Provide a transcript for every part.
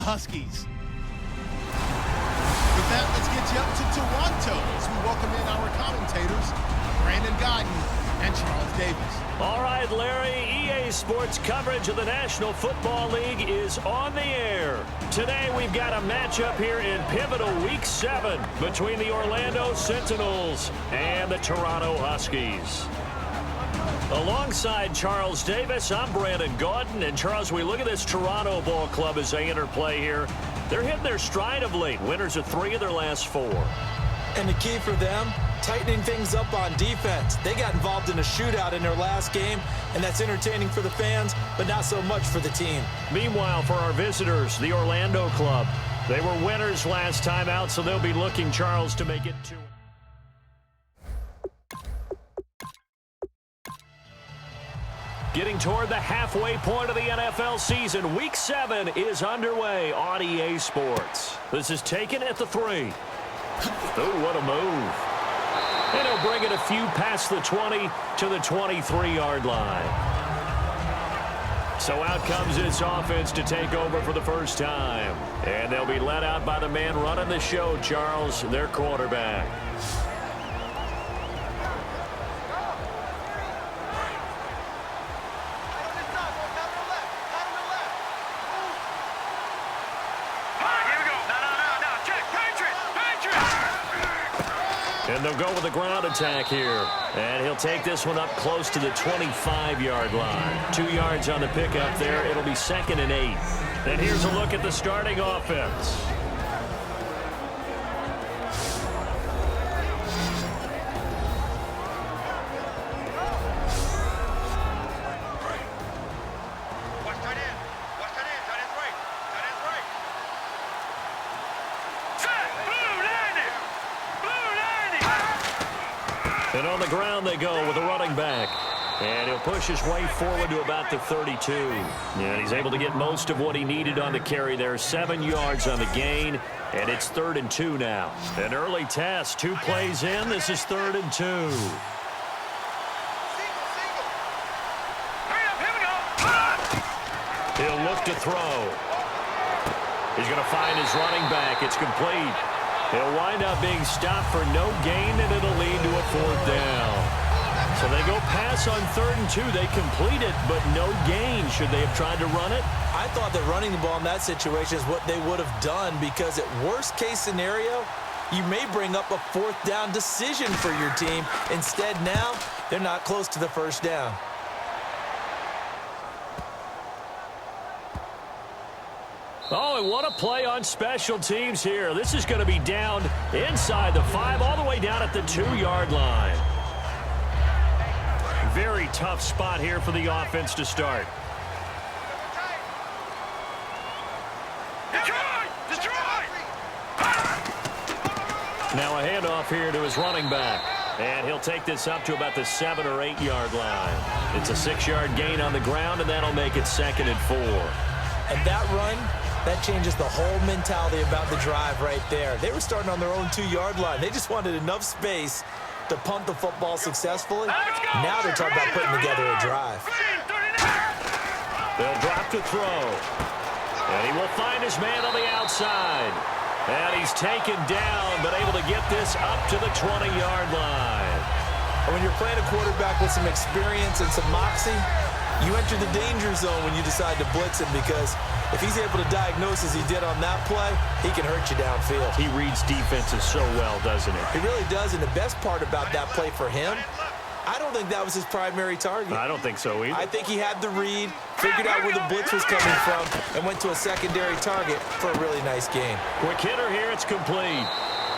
Huskies. With that, let's get you up to Toronto as we welcome in our commentators, Brandon Guyton and Charles Davis. All right, Larry, EA Sports coverage of the National Football League is on the air. Today, we've got a matchup here in pivotal Week 7 between the Orlando Sentinels and the Toronto Huskies. Alongside Charles Davis, I'm Brandon Guyton. And Charles, we look at this Toronto ball club as they enter play here. They're hitting their stride of late. Winners of 3 of their last 4. And the key for them, tightening things up on defense. They got involved in a shootout in their last game, and that's entertaining for the fans, but not so much for the team. Meanwhile, for our visitors, the Orlando club, they were winners last time out, so they'll be looking, Charles, to make it 2. Getting toward the halfway point of the NFL season, Week 7 is underway on EA Sports. This is taken at the 3. Oh, what a move. And he'll bring it a few past the 20 to the 23-yard line. So out comes this offense to take over for the first time. And they'll be led out by the man running the show, Charles, their quarterback. And they'll go with a ground attack here. And he'll take this one up close to the 25-yard line. 2 yards on the pickup there. It'll be 2nd and 8. And here's a look at the starting offense. And on the ground they go with a running back. And he'll push his way forward to about the 32. And he's able to get most of what he needed on the carry there. 7 yards on the gain. And it's 3rd and 2 now. An early test. 2 plays in. This is 3rd and 2. He'll look to throw. He's going to find his running back. It's complete. He'll wind up being stopped for no gain, and it'll lead to a 4th down. So they go pass on 3rd and 2. They complete it, but no gain. Should they have tried to run it? I thought that running the ball in that situation is what they would have done, because at worst case scenario, you may bring up a 4th down decision for your team. Instead, now, they're not close to the 1st down. Oh, and what a play on special teams here. This is going to be down inside the 5, all the way down at the 2-yard line. Very tough spot here for the offense to start. Now a handoff here to his running back. And he'll take this up to about the 7 or 8-yard line. It's a 6-yard gain on the ground, and that'll make it 2nd and 4. And that run, that changes the whole mentality about the drive right there. They were starting on their own 2-yard line. They just wanted enough space to punt the football successfully. Now they're talking about putting together a drive. They'll drop to throw. And he will find his man on the outside. And he's taken down, but able to get this up to the 20-yard line. And when you're playing a quarterback with some experience and some moxie, you enter the danger zone when you decide to blitz him, because if he's able to diagnose as he did on that play, he can hurt you downfield. He reads defenses so well, doesn't he? He really does, and the best part about that play for him, I don't think that was his primary target. I don't think so either. I think he had the read, figured out where the blitz was coming from, and went to a secondary target for a really nice gain. Quick hitter here, it's complete.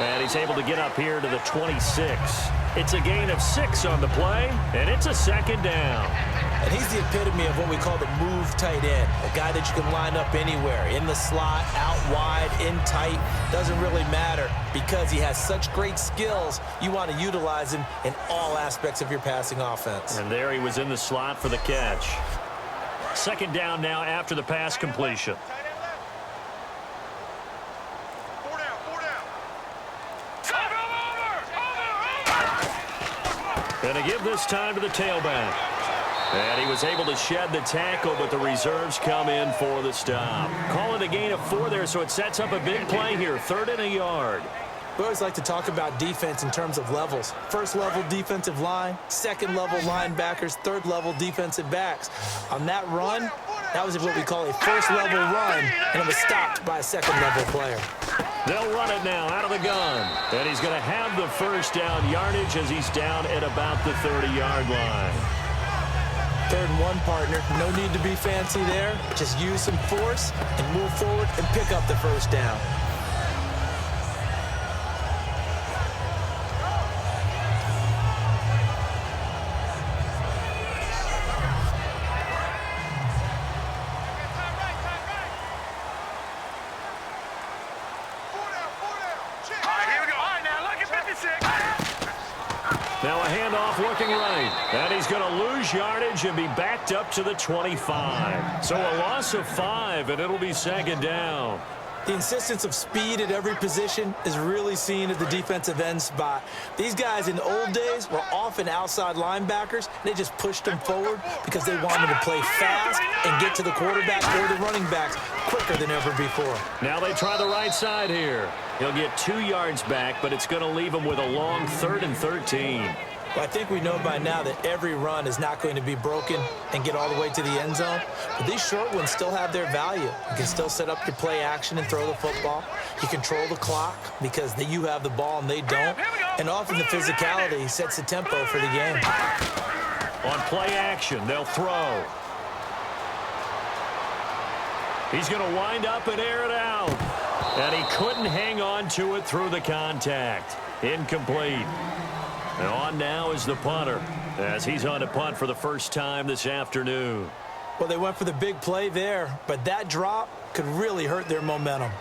And he's able to get up here to the 26. It's a gain of 6 on the play, and it's a 2nd down. And he's the epitome of what we call the move tight end, a guy that you can line up anywhere, in the slot, out wide, in tight, doesn't really matter, because he has such great skills. You want to utilize him in all aspects of your passing offense. And there he was in the slot for the catch. 2nd down now after the pass completion. And to give this time to the tailback. And he was able to shed the tackle, but the reserves come in for the stop. Call it a gain of 4 there, so it sets up a big play here. 3rd and a yard. We always like to talk about defense in terms of levels. 1st level defensive line, 2nd level linebackers, 3rd level defensive backs. On that run, that was what we call a 1st level run, and it was stopped by a 2nd level player. They'll run it now out of the gun. And he's going to have the 1st down yardage as he's down at about the 30-yard line. 3rd and 1, partner. No need to be fancy there. Just use some force and move forward and pick up the 1st down. Now a handoff looking right. And he's going to lose yardage and be backed up to the 25. So a loss of 5, and it'll be 2nd down. The insistence of speed at every position is really seen at the defensive end spot. These guys in the old days were often outside linebackers. They just pushed them forward because they wanted to play fast and get to the quarterback or the running backs quicker than ever before. Now they try the right side here. He'll get 2 yards back, but it's going to leave him with a long 3rd and 13. Well, I think we know by now that every run is not going to be broken and get all the way to the end zone. But these short ones still have their value. You can still set up your play action and throw the football. You control the clock because you have the ball and they don't. And often the physicality sets the tempo for the game. On play action, they'll throw. He's going to wind up and air it out. And he couldn't hang on to it through the contact. Incomplete. And on now is the punter as he's on to punt for the 1st time this afternoon. Well, they went for the big play there, but that drop could really hurt their momentum.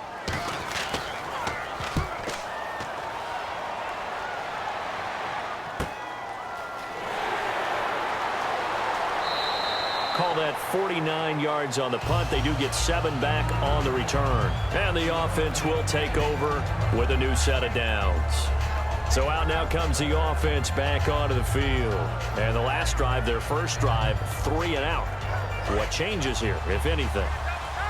Call that 49 yards on the punt. They do get 7 back on the return. And the offense will take over with a new set of downs. So out now comes the offense back onto the field. And the last drive, their 1st drive, 3 and out. What changes here, if anything?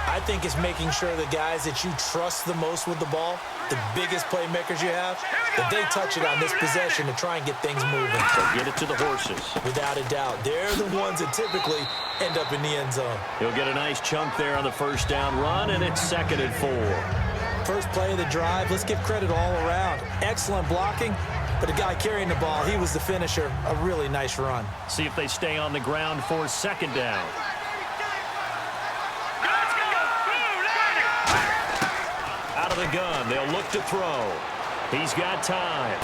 I think it's making sure the guys that you trust the most with the ball, the biggest playmakers you have, that they touch it on this possession to try and get things moving. So get it to the horses. Without a doubt. They're the ones that typically end up in the end zone. He'll get a nice chunk there on the 1st down run, and it's 2nd and 4. First play of the drive, let's give credit all around. Excellent blocking, but the guy carrying the ball, he was the finisher. A really nice run. See if they stay on the ground for 2nd down. Out of the gun, they'll look to throw. He's got time.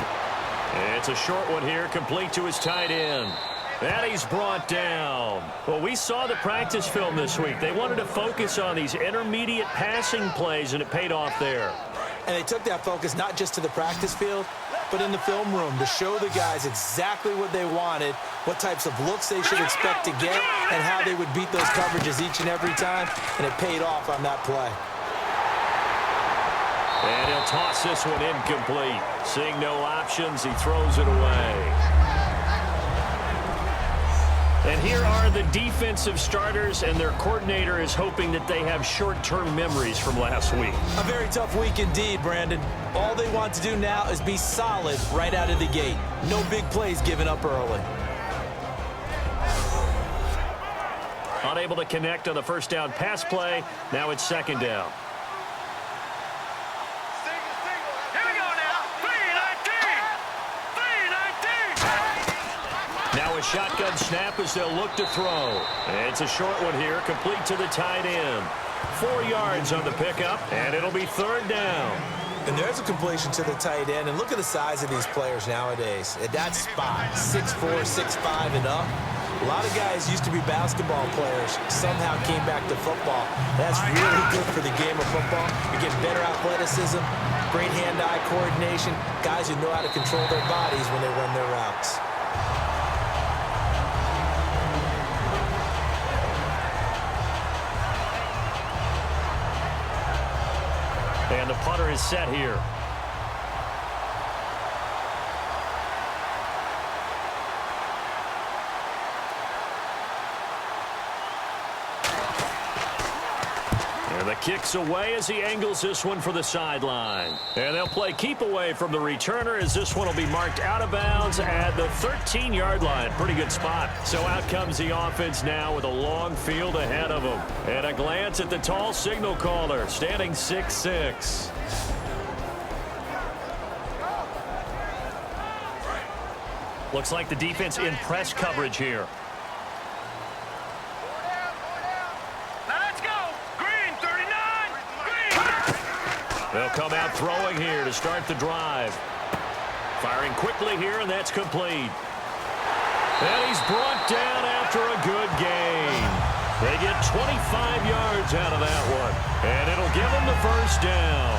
It's a short one here, complete to his tight end. And he's brought down. Well, we saw the practice film this week. They wanted to focus on these intermediate passing plays, and it paid off there. And they took that focus not just to the practice field, but in the film room to show the guys exactly what they wanted, what types of looks they should expect to get, and how they would beat those coverages each and every time, and it paid off on that play. And he'll toss this one incomplete. Seeing no options, he throws it away. And here are the defensive starters, and their coordinator is hoping that they have short-term memories from last week. A very tough week indeed, Brandon. All they want to do now is be solid right out of the gate. No big plays given up early. Unable to connect on the 1st down pass play. Now it's 2nd down. Now a shotgun snap as they'll look to throw. It's a short one here, complete to the tight end. 4 yards on the pickup, and it'll be 3rd down. And there's a completion to the tight end. And look at the size of these players nowadays. At that spot, 6'4", 6'5", and up. A lot of guys used to be basketball players, somehow came back to football. That's really good for the game of football. You're getting better athleticism, great hand-eye coordination, guys who know how to control their bodies when they run their routes. And the punter is set here. kicks away as he angles this one for the sideline. And they'll play keep away from the returner as this one will be marked out of bounds at the 13-yard line. Pretty good spot. So out comes the offense now with a long field ahead of them. And a glance at the tall signal caller, standing 6'6". Looks like the defense in press coverage here. They'll come out throwing here to start the drive. Firing quickly here, and that's complete. And he's brought down after a good gain. They get 25 yards out of that one, and it'll give them the first down.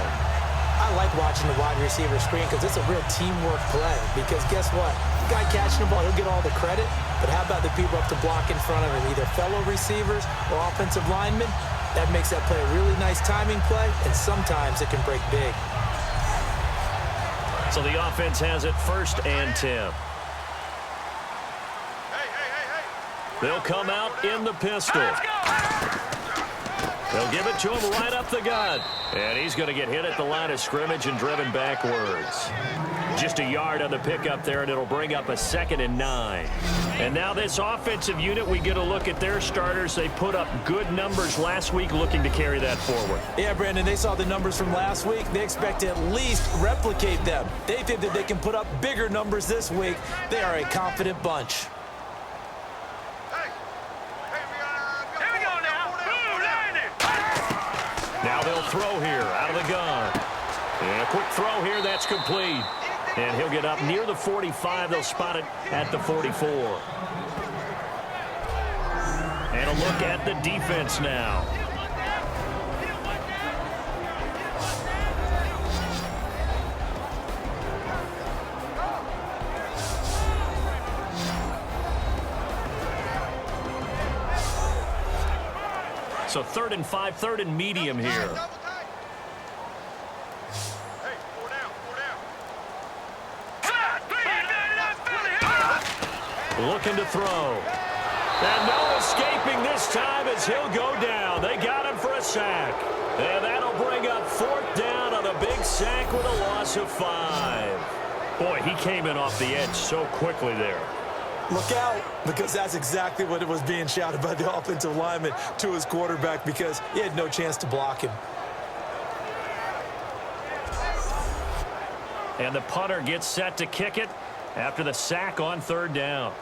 I like watching the wide receiver screen because it's a real teamwork play. Because guess what? The guy catching the ball, he'll get all the credit. But how about the people up to block in front of him, either fellow receivers or offensive linemen? That makes that play a really nice timing play, and sometimes it can break big. So the offense has it 1st and 10. They'll come out in the pistol. They'll give it to him right up the gut. And he's going to get hit at the line of scrimmage and driven backwards. Just a yard on the pickup there, and it'll bring up a 2nd and 9. And now this offensive unit, we get a look at their starters. They put up good numbers last week, looking to carry that forward. Yeah, Brandon, they saw the numbers from last week. They expect to at least replicate them. They think that they can put up bigger numbers this week. They are a confident bunch. Now they'll throw here out of the gun. And a quick throw here, that's complete. And he'll get up near the 45. They'll spot it at the 44. And a look at the defense now. So 3rd and 5, 3rd and medium here. Looking to throw. And no escaping this time as he'll go down. They got him for a sack. And that'll bring up 4th down on a big sack with a loss of 5. Boy, he came in off the edge so quickly there. Look out, because that's exactly what it was being shouted by the offensive lineman to his quarterback, because he had no chance to block him. And the punter gets set to kick it after the sack on 3rd down.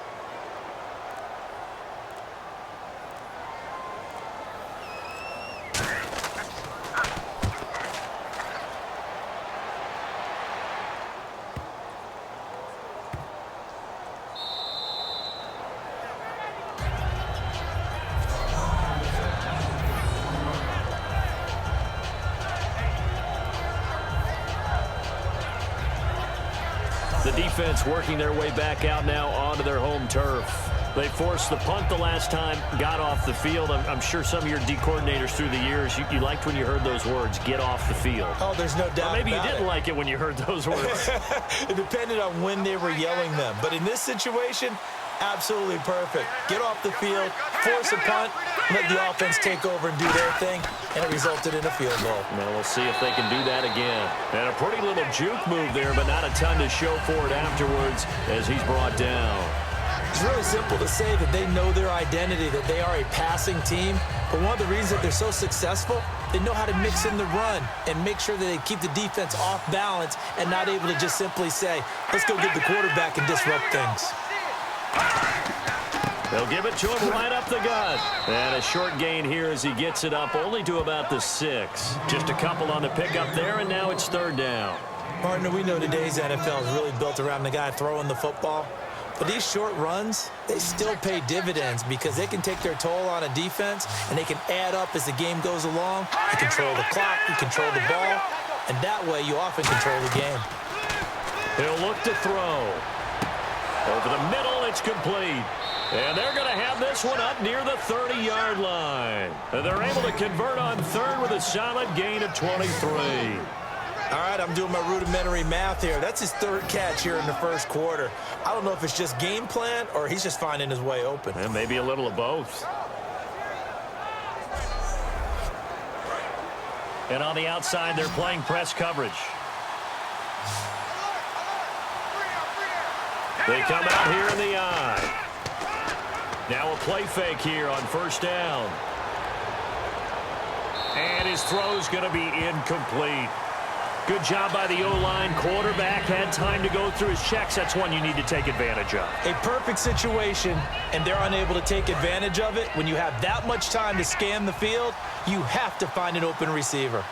The defense working their way back out now onto their home turf. They forced the punt the last time, got off the field. I'm sure some of your D coordinators through the years, you liked when you heard those words, get off the field. Oh, there's no doubt. Or maybe you didn't like it when you heard those words. It depended on when they were yelling them. But in this situation, absolutely perfect. Get off the field, force a punt, let the offense take over and do their thing, and it resulted in a field goal. Now we'll see if they can do that again. And a pretty little juke move there, but not a ton to show for it afterwards as he's brought down. It's really simple to say that they know their identity, that they are a passing team. But one of the reasons that they're so successful, they know how to mix in the run and make sure that they keep the defense off balance and not able to just simply say, let's go get the quarterback and disrupt things. They'll give it to him right up the gut. And a short gain here as he gets it up only to about the 6. Just a couple on the pickup there, and now it's 3rd down. Partner, we know today's NFL is really built around the guy throwing the football. But these short runs, they still pay dividends because they can take their toll on a defense and they can add up as the game goes along. You control the clock, you control the ball, and that way you often control the game. He'll look to throw. Over the middle, it's complete. And they're going to have this one up near the 30-yard line. And they're able to convert on 3rd with a solid gain of 23. All right, I'm doing my rudimentary math here. That's his 3rd catch here in the 1st quarter. I don't know if it's just game plan or he's just finding his way open. And maybe a little of both. And on the outside, they're playing press coverage. They come out here in the eye. Now a play fake here on first down. And his throw's going to be incomplete. Good job by the O-line. Quarterback had time to go through his checks. That's one you need to take advantage of. A perfect situation, and they're unable to take advantage of it. When you have that much time to scan the field, you have to find an open receiver.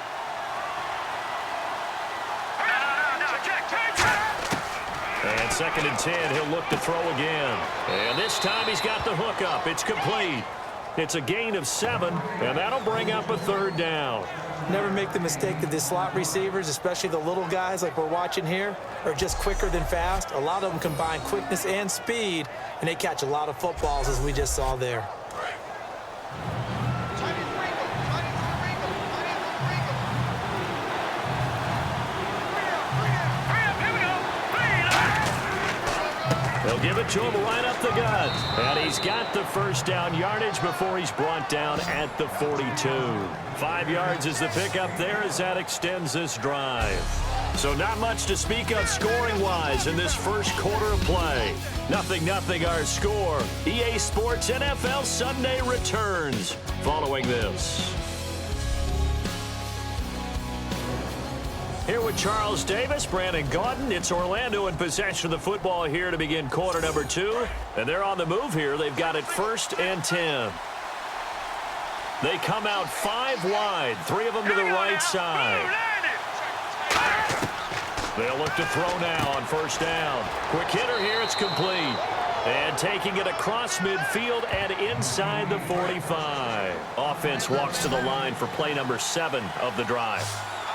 And 2nd and 10, he'll look to throw again. And this time he's got the hook up. It's complete. It's a gain of 7, and that'll bring up a 3rd down. Never make the mistake that the slot receivers, especially the little guys like we're watching here, are just quicker than fast. A lot of them combine quickness and speed, and they catch a lot of footballs, as we just saw there. They'll give it to him right up the gut. And he's got the first down yardage before he's brought down at the 42. 5 yards is the pickup there as that extends this drive. So not much to speak of scoring-wise in this first quarter of play. 0-0 our score. EA Sports NFL Sunday returns following this. Here with Charles Davis, Brandon Gaudin. It's Orlando in possession of the football here to begin quarter number 2. And they're on the move here. They've got it 1st and 10. They come out 5 wide, 3 of them to the right side. They'll look to throw now on first down. Quick hitter here, it's complete. And taking it across midfield and inside the 45. Offense walks to the line for play number 7 of the drive.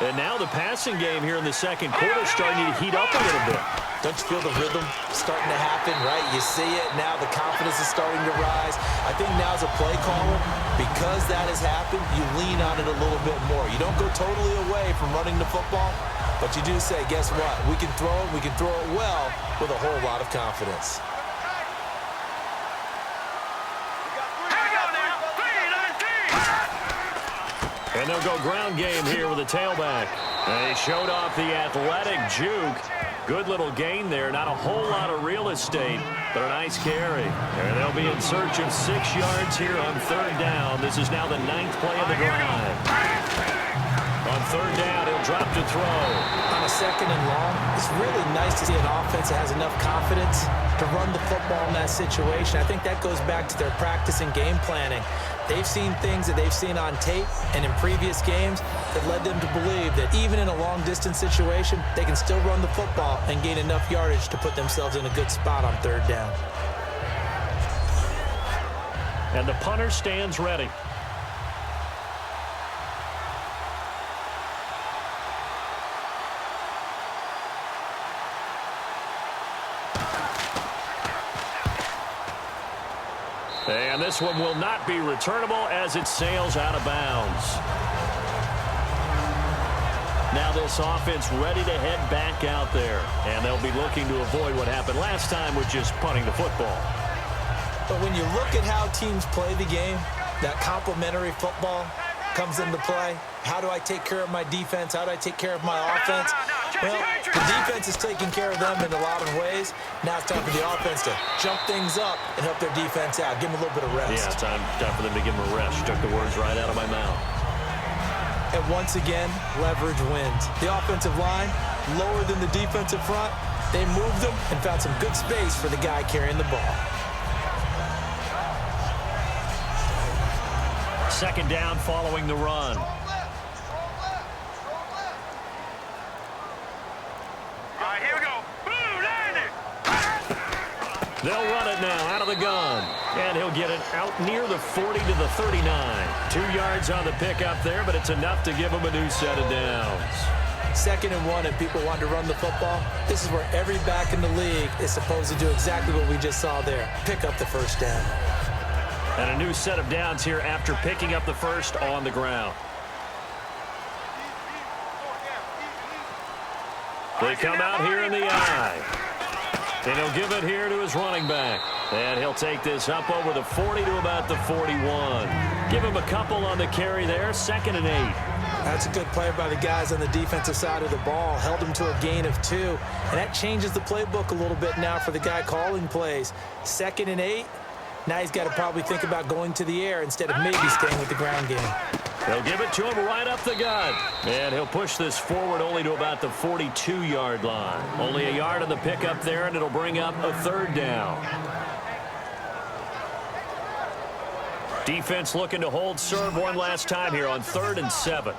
And now the passing game here in the second quarter starting to heat up a little bit. Don't you feel the rhythm starting to happen, right? You see it now. The confidence is starting to rise. I think now as a play caller, because that has happened, you lean on it a little bit more. You don't go totally away from running the football, but you do say, guess what? We can throw it. We can throw it well with a whole lot of confidence. And they'll go ground game here with a tailback. And he showed off the athletic juke. Good little gain there. Not a whole lot of real estate, but a nice carry. And they'll be in search of 6 yards here on 3rd down. This is now the 9th play of the drive. On 3rd down, he'll drop to throw. On a 2nd and long, it's really nice to see an offense that has enough confidence to run the football in that situation. I think that goes back to their practice and game planning. They've seen things that they've seen on tape and in previous games that led them to believe that even in a long-distance situation, they can still run the football and gain enough yardage to put themselves in a good spot on 3rd down. And the punter stands ready. And this one will not be returnable as it sails out of bounds. Now this offense ready to head back out there. And they'll be looking to avoid what happened last time with just punting the football. But when you look at how teams play the game, that complementary football comes into play. How do I take care of my defense? How do I take care of my offense? Well, the defense is taking care of them in a lot of ways. Now it's time for the offense to jump things up and help their defense out. Give them a little bit of rest. Yeah, time for them to give them a rest. You took the words right out of my mouth. And once again, leverage wins. The offensive line, lower than the defensive front. They moved them and found some good space for the guy carrying the ball. 2nd down following the run. They'll run it now out of the gun. And he'll get it out near the 40 to the 39. 2 yards on the pickup there, but it's enough to give him a new set of downs. 2nd and 1, and people want to run the football. This is where every back in the league is supposed to do exactly what we just saw there. Pick up the first down. And a new set of downs here after picking up the first on the ground. They come out here in the eye. And he'll give it here to his running back. And he'll take this up over the 40 to about the 41. Give him a couple on the carry there. 2nd and 8. That's a good play by the guys on the defensive side of the ball. Held them to a gain of 2. And that changes the playbook a little bit now for the guy calling plays. 2nd and 8. Now he's got to probably think about going to the air instead of maybe staying with the ground game. They'll give it to him right up the gut. And he'll push this forward only to about the 42-yard line. Only a yard on the pickup there, and it'll bring up a 3rd down. Defense looking to hold serve one last time here on 3rd and 7.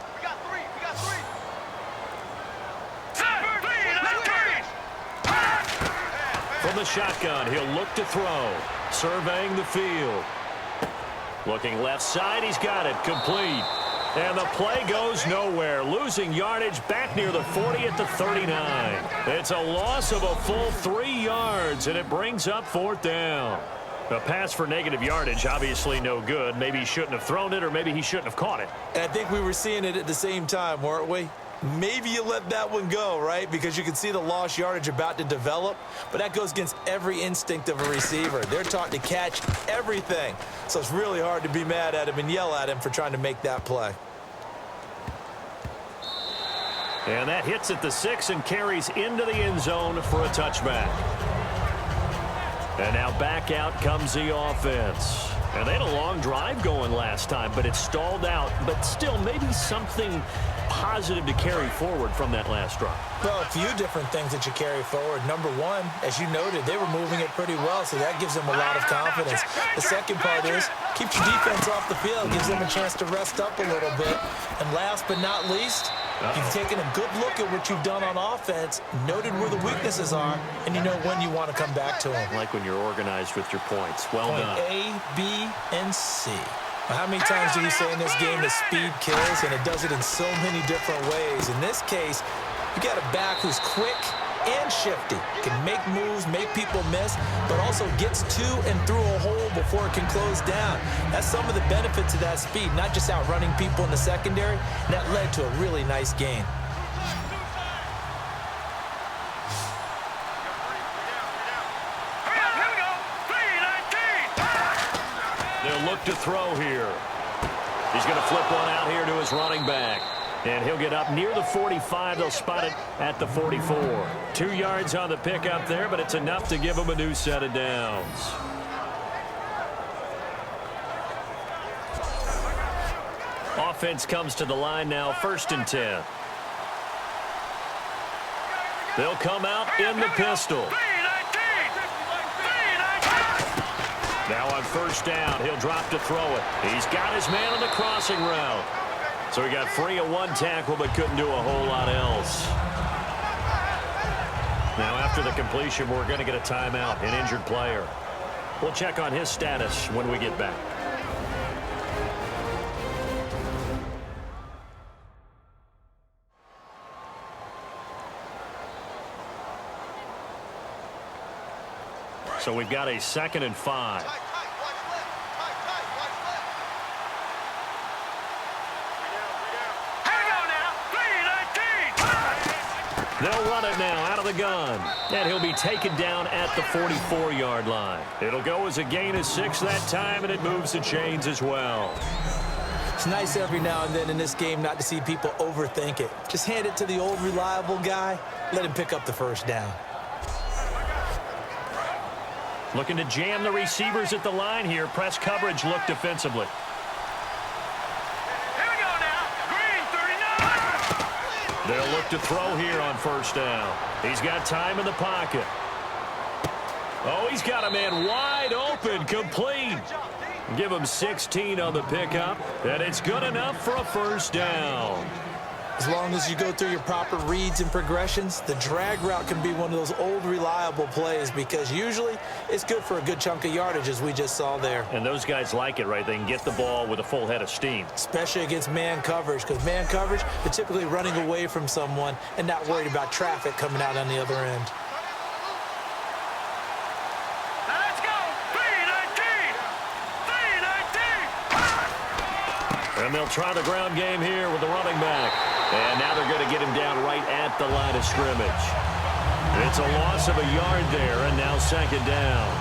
From the shotgun, he'll look to throw. Surveying the field. Looking left side, he's got it. Complete. And the play goes nowhere. Losing yardage back near the 40 at the 39. It's a loss of a full 3 yards, and it brings up 4th down. A pass for negative yardage, obviously no good. Maybe he shouldn't have thrown it, or maybe he shouldn't have caught it. And I think we were seeing it at the same time, weren't we? Maybe you let that one go, right? Because you can see the lost yardage about to develop. But that goes against every instinct of a receiver. They're taught to catch everything. So it's really hard to be mad at him and yell at him for trying to make that play. And that hits at the 6 and carries into the end zone for a touchback. And now back out comes the offense. And they had a long drive going last time, but it stalled out. But still, maybe something positive to carry forward from that last drive. Well, a few different things that you carry forward. Number one, as you noted, they were moving it pretty well, so that gives them a lot of confidence. The second part is, keeps your defense off the field, gives them a chance to rest up a little bit. And last but not least, you've taken a good look at what you've done on offense, noted where the weaknesses are, and you know when you want to come back to them. Like when you're organized with your points. Well done. Point A, B, and C. How many times do we say in this game that speed kills, and it does it in so many different ways? In this case, you got a back who's quick and shifty, can make moves, make people miss, but also gets to and through a hole before it can close down. That's some of the benefits of that speed, not just outrunning people in the secondary. And that led to a really nice gain. They'll look to throw here. He's going to flip one out here to his running back. And he'll get up near the 45. They'll spot it at the 44. 2 yards on the pickup there, but it's enough to give him a new set of downs. Offense comes to the line now, 1st and 10. They'll come out in the pistol. Now on 1st down, he'll drop to throw it. He's got his man on the crossing route. So he got free of 1 tackle, but couldn't do a whole lot else. Now after the completion, we're going to get a timeout, an injured player. We'll check on his status when we get back. So we've got a 2nd and 5. They'll run it now out of the gun. And he'll be taken down at the 44-yard line. It'll go as a gain of 6 that time, and it moves the chains as well. It's nice every now and then in this game not to see people overthink it. Just hand it to the old reliable guy. Let him pick up the 1st down. Looking to jam the receivers at the line here. Press coverage look defensively. Here we go now. Green 39. They'll look to throw here on 1st down. He's got time in the pocket. Oh, he's got a man wide open, complete. Give him 16 on the pickup, and it's good enough for a 1st down. As long as you go through your proper reads and progressions, the drag route can be one of those old reliable plays because usually it's good for a good chunk of yardage as we just saw there. And those guys like it, right? They can get the ball with a full head of steam. Especially against man coverage, because man coverage, they're typically running away from someone and not worried about traffic coming out on the other end. Let's go. 3-19. And they'll try the ground game here with the running back. And now they're going to get him down right at the line of scrimmage. It's a loss of a yard there, and now 2nd down.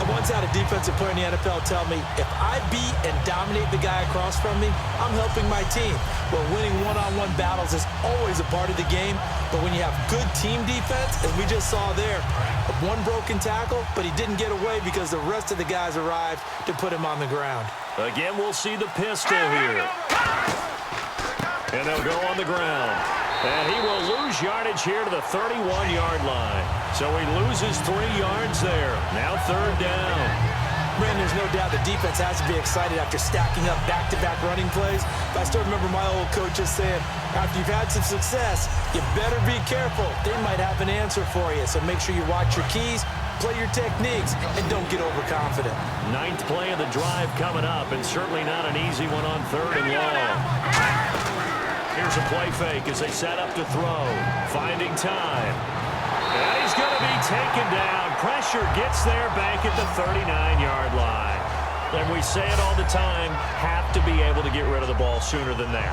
I once had a defensive player in the NFL tell me, if I beat and dominate the guy across from me, I'm helping my team. Well, winning one-on-one battles is always a part of the game, but when you have good team defense, as we just saw there, one broken tackle, but he didn't get away because the rest of the guys arrived to put him on the ground. Again, we'll see the pistol here. And they'll go on the ground. And he will lose yardage here to the 31-yard line. So he loses 3 yards there. Now 3rd down. Brandon, there's no doubt the defense has to be excited after stacking up back-to-back running plays. But I still remember my old coaches saying, after you've had some success, you better be careful. They might have an answer for you. So make sure you watch your keys, play your techniques, and don't get overconfident. 9th play of the drive coming up, and certainly not an easy one on 3rd and long. Here's a play fake as they set up to throw. Finding time. And he's going to be taken down. Pressure gets there back at the 39-yard line. And we say it all the time, have to be able to get rid of the ball sooner than that.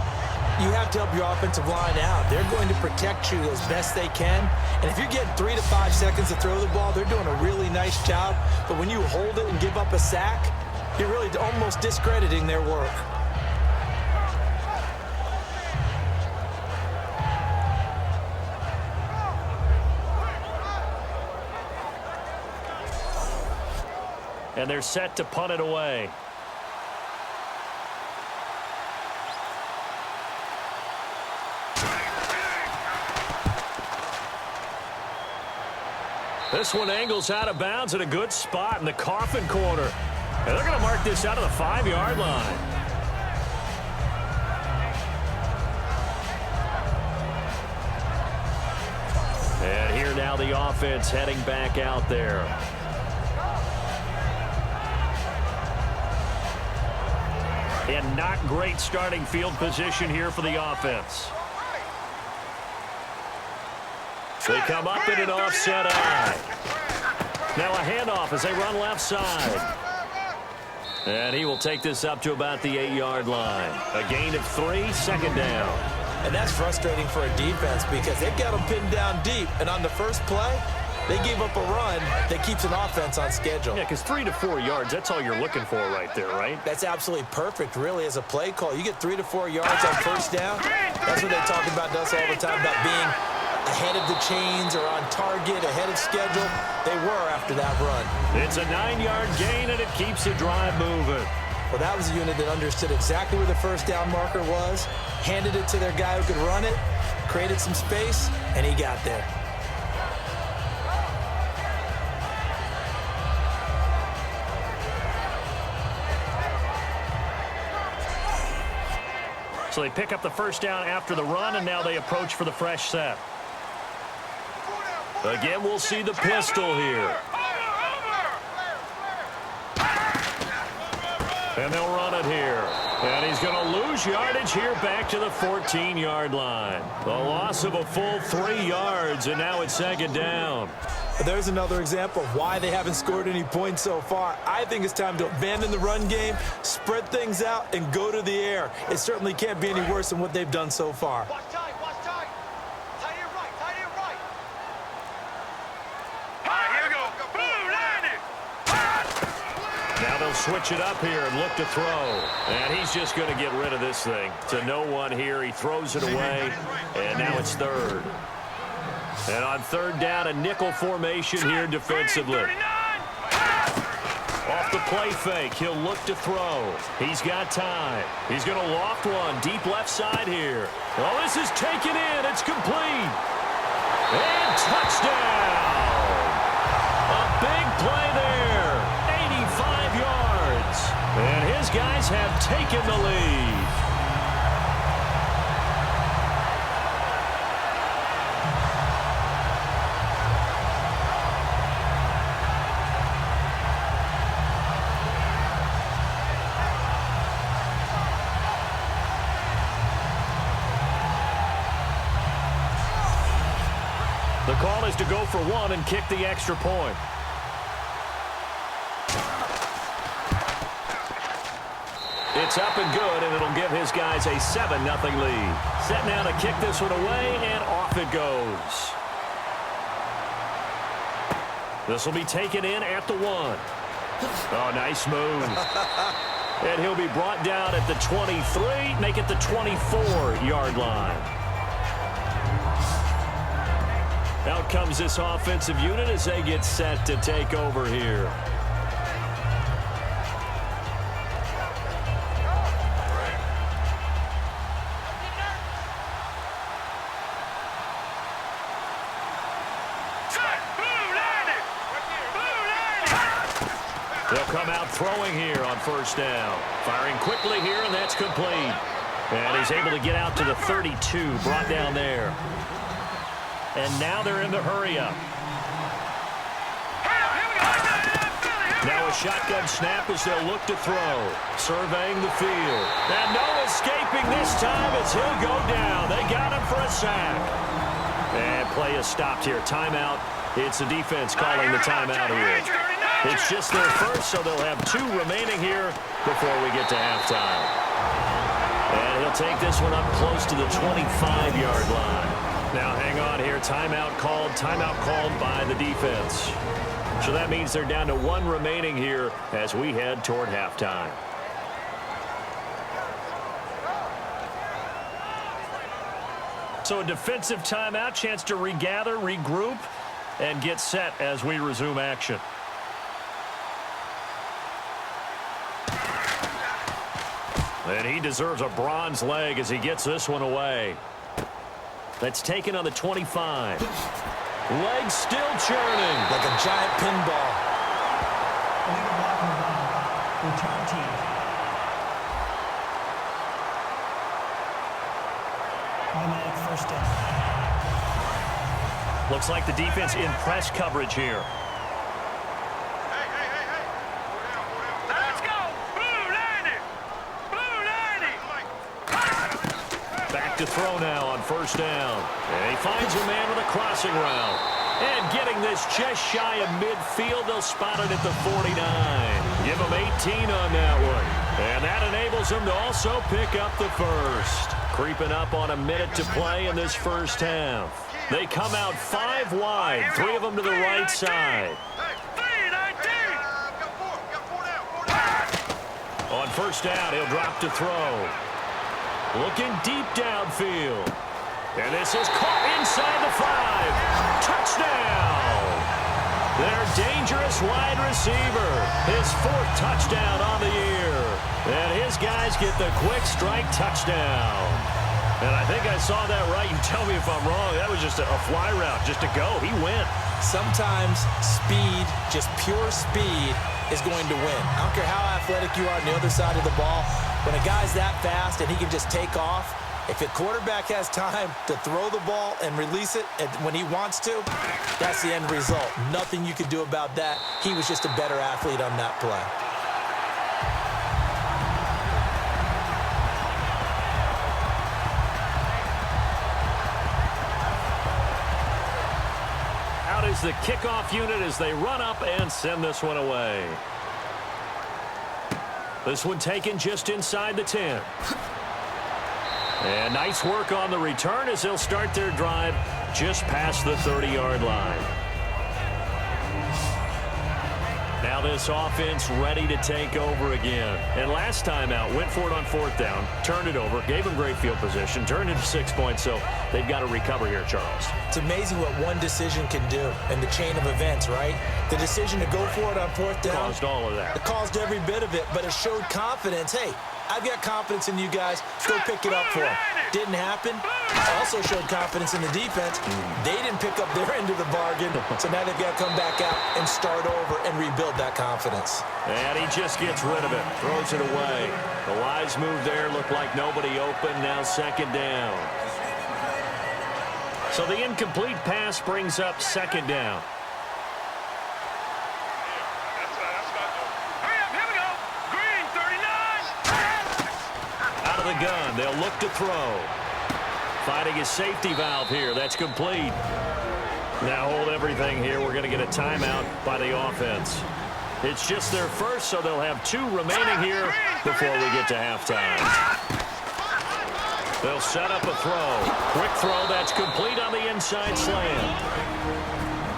You have to help your offensive line out. They're going to protect you as best they can. And if you're getting 3 to 5 seconds to throw the ball, they're doing a really nice job. But when you hold it and give up a sack, you're really almost discrediting their work. And they're set to punt it away. This one angles out of bounds at a good spot in the coffin corner. And they're going to mark this out of the 5-yard line. And here now the offense heading back out there. And not great starting field position here for the offense. They come up in an offset eye. Now a handoff as they run left side. And he will take this up to about the 8-yard line. A gain of 3, 2nd down. And that's frustrating for a defense because they've got them pinned down deep. And on the first play, they gave up a run that keeps an offense on schedule. Yeah, because 3 to 4 yards, that's all you're looking for right there, right? That's absolutely perfect, really, as a play call. You get 3 to 4 yards on first down. That's what they talk about to us all the time, about being ahead of the chains or on target, ahead of schedule. They were after that run. It's a 9-yard gain, and it keeps the drive moving. Well, that was a unit that understood exactly where the first down marker was, handed it to their guy who could run it, created some space, and he got there. So they pick up the first down after the run, and now they approach for the fresh set. Again, we'll see the pistol here. And they'll run it here. And he's going to lose yardage here back to the 14-yard line. A loss of a full 3 yards, and now it's 2nd down. There's another example of why they haven't scored any points so far. I think it's time to abandon the run game, spread things out, and go to the air. It certainly can't be any worse than what they've done so far. Watch tight, watch tight. Tight end right, tight end right. All right, here we go. Boom, landed. Now they'll switch it up here and look to throw. And he's just going to get rid of this thing. To no one here. He throws it away, and now it's 3rd. And on 3rd down, a nickel formation here defensively. Off the play fake, he'll look to throw. He's got time. He's going to loft one deep left side here. Oh, this is taken in. It's complete. And touchdown. A big play there. 85 yards. And his guys have taken the lead. The call is to go for 1 and kick the extra point. It's up and good, and it'll give his guys a 7-0 lead. Set now to kick this one away, and off it goes. This will be taken in at the 1. Oh, nice move. And he'll be brought down at the 23, make it the 24-yard line. Out comes this offensive unit as they get set to take over here. They'll come out throwing here on first down. Firing quickly here, and that's complete. And he's able to get out to the 32, brought down there. And now they're in the hurry-up. Now a shotgun snap as they'll look to throw. Surveying the field. And no escaping this time as he'll go down. They got him for a sack. And play is stopped here. Timeout. It's the defense calling the timeout here. It's just their first, so they'll have 2 remaining here before we get to halftime. And he'll take this one up close to the 25-yard line. Now hang on here. Timeout called by the defense. So that means they're down to 1 remaining here as we head toward halftime. So a defensive timeout, chance to regather, regroup, and get set as we resume action. And he deserves a bronze leg as he gets this one away. That's taken on the 25. Legs still churning. Like a giant pinball. Return team. Automatic first down. Looks like the defense in press coverage here. Let's go! Blue 90! Back to throw now on first down. And he finds a man with a crossing route. And getting this just shy of midfield, they'll spot it at the 49. Give him 18 on that one. And that enables them to also pick up the first. Creeping up on a minute to play in this first half. They come out 5 wide, 3 of them to the right side. On first down, he'll drop to throw. Looking deep downfield. And this is caught inside the 5. Touchdown! Their dangerous wide receiver. His 4th touchdown on the year. And his guys get the quick strike touchdown. And I think I saw that right. You tell me if I'm wrong. That was just a fly route, just to go. He went. Sometimes speed, just pure speed, is going to win. I don't care how athletic you are on the other side of the ball. When a guy's that fast and he can just take off, if a quarterback has time to throw the ball and release it when he wants to, that's the end result. Nothing you could do about that. He was just a better athlete on that play. Out is the kickoff unit as they run up and send this one away. This one taken just inside the 10. And nice work on the return as they'll start their drive just past the 30-yard line. Now this offense ready to take over again. And last time out, went for it on 4th down, turned it over, gave them great field position, turned it to 6 points, so they've got to recover here, Charles. It's amazing what one decision can do in the chain of events, right? The decision to go for it on 4th down. Caused all of that. It caused every bit of it, but it showed confidence. Hey, I've got confidence in you guys. Go pick it up for them. Didn't happen. Also showed confidence in the defense. They didn't pick up their end of the bargain, so now they've got to come back out and start over and rebuild that confidence. And he just gets rid of it, throws it away. The wise move there, looked like nobody open, now 2nd down. So the incomplete pass brings up 2nd down. Out of the gun, they'll look to throw. Finding his safety valve here, that's complete. Now hold everything here. We're going to get a timeout by the offense. It's just their first, so they'll have 2 remaining here before we get to halftime. They'll set up a throw. Quick throw, that's complete on the inside slant.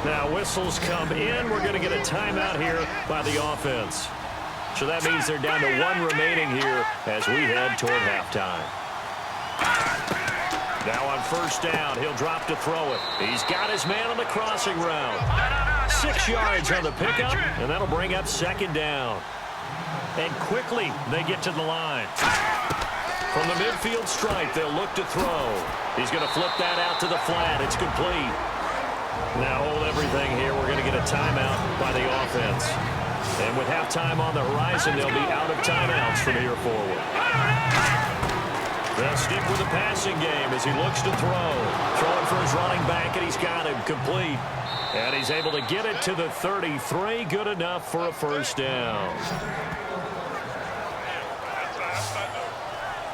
Now whistles come in. We're going to get a timeout here by the offense. So that means they're down to 1 remaining here as we head toward halftime. Now on first down, he'll drop to throw it. He's got his man on the crossing route. 6 yards on the pickup, and that'll bring up second down. And quickly they get to the line. From the midfield stripe, they'll look to throw. He's going to flip that out to the flat. It's complete. Now hold everything here. We're going to get a timeout by the offense. And with halftime on the horizon, they'll be out of timeouts from here forward. They'll stick with the passing game as he looks to throw. Throwing for his running back, and he's got him complete. And he's able to get it to the 33. Good enough for a first down.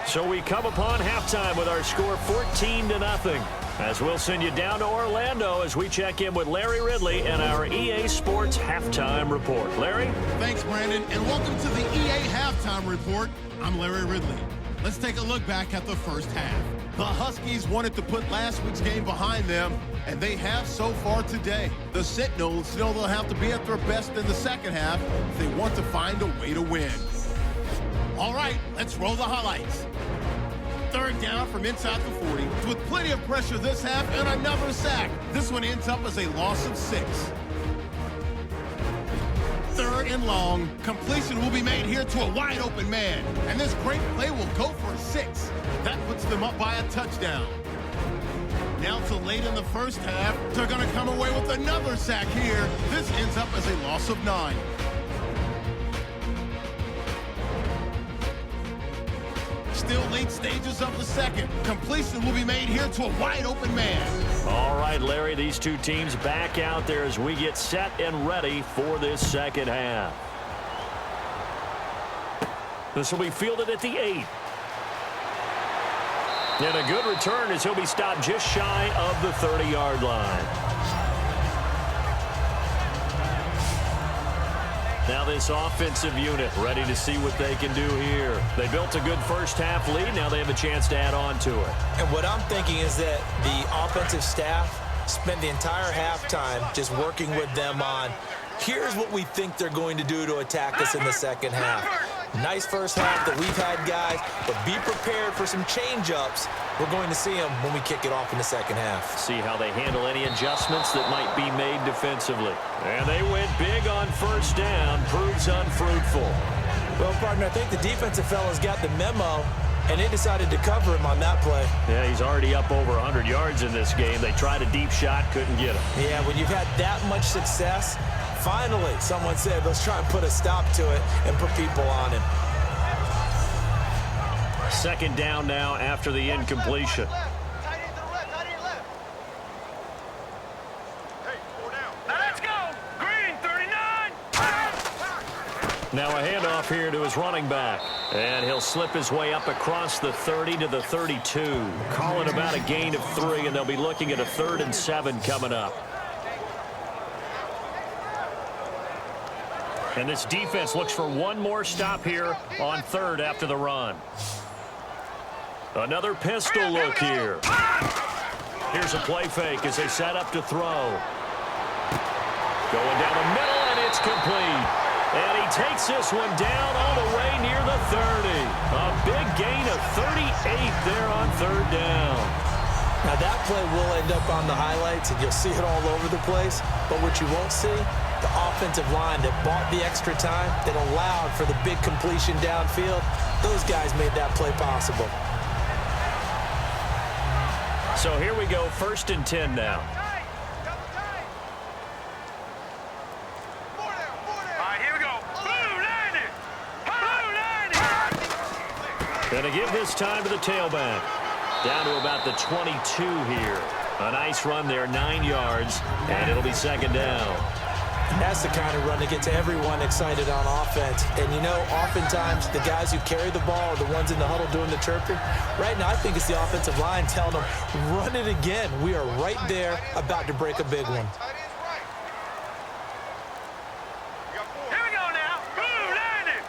So we come upon halftime with our score 14-0. As we'll send you down to Orlando as we check in with Larry Ridley and our EA Sports Halftime Report. Larry? Thanks, Brandon, and welcome to the EA Halftime Report. I'm Larry Ridley. Let's take a look back at the first half. The Huskies wanted to put last week's game behind them, and they have so far today. The Sentinels know they'll have to be at their best in the second half if they want to find a way to win. All right, let's roll the highlights. Third down from inside the 40 with plenty of pressure this half and another sack. This one ends up as a loss of 6. Third and long. Completion will be made here to a wide open man. And this great play will go for a 6. That puts them up by a touchdown. Now to late in the first half, they're going to come away with another sack here. This ends up as a loss of 9. Still late stages of the second. Completion will be made here to a wide open man. All right, Larry, these two teams back out there as we get set and ready for this second half. This will be fielded at the 8. And a good return as he'll be stopped just shy of the 30-yard line. Now this offensive unit ready to see what they can do here. They built a good first half lead. Now they have a chance to add on to it. And what I'm thinking is that the offensive staff spent the entire halftime just working with them on, here's what we think they're going to do to attack us in the second half. Nice first half that we've had, guys, but be prepared for some change-ups. We're going to see them when we kick it off in the second half. See how they handle any adjustments that might be made defensively. And they went big on first down. Proves unfruitful. Well, partner, I think the defensive fellas got the memo, and they decided to cover him on that play. Yeah, he's already up over 100 yards in this game. They tried a deep shot, couldn't get him. Yeah, when you've had that much success, finally, someone said, let's try and put a stop to it and put people on him. Second down now after the incompletion. Let's go! Green, 39! Now a handoff here to his running back. And he'll slip his way up across the 30 to the 32. Calling about a gain of 3, and they'll be looking at a 3rd and 7 coming up. And this defense looks for one more stop here on 3rd after the run. Another pistol look here. Here's a play fake as they set up to throw. Going down the middle, and it's complete. And he takes this one down all the way near the 30. A big gain of 38 there on 3rd down. Now that play will end up on the highlights, and you'll see it all over the place. But what you won't see, the offensive line that bought the extra time, that allowed for the big completion downfield, those guys made that play possible. So here we go, 1st and 10 now. All right, here we go. Blue landing! Blue landing! Going to give this time to the tailback. Down to about the 22 here. A nice run there, 9 yards, and it'll be second down. And that's the kind of run that gets everyone excited on offense. And, you know, oftentimes the guys who carry the ball are the ones in the huddle doing the chirping. Right now, I think it's the offensive line telling them, run it again. We are right there about to break a big one. Here we go now. Blue landing!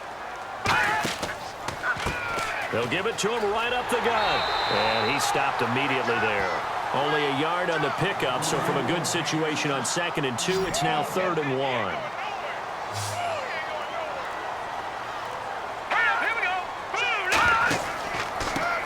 They'll give it to him right up the gut. And he stopped immediately there. Only a yard on the pickup, so from a good situation on 2nd and 2, it's now 3rd and 1.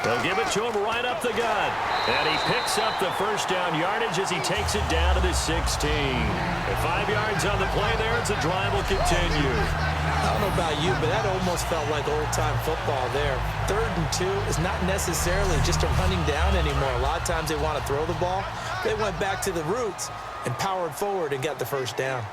They'll give it to him right up the gut. And he picks up the first down yardage as he takes it down to the 16. At 5 yards on the play there, it's a drive will continue. I don't know about you, but that almost felt like old-time football there. 3rd and 2 is not necessarily just a running down anymore. A lot of times they want to throw the ball. They went back to the roots and powered forward and got the first down.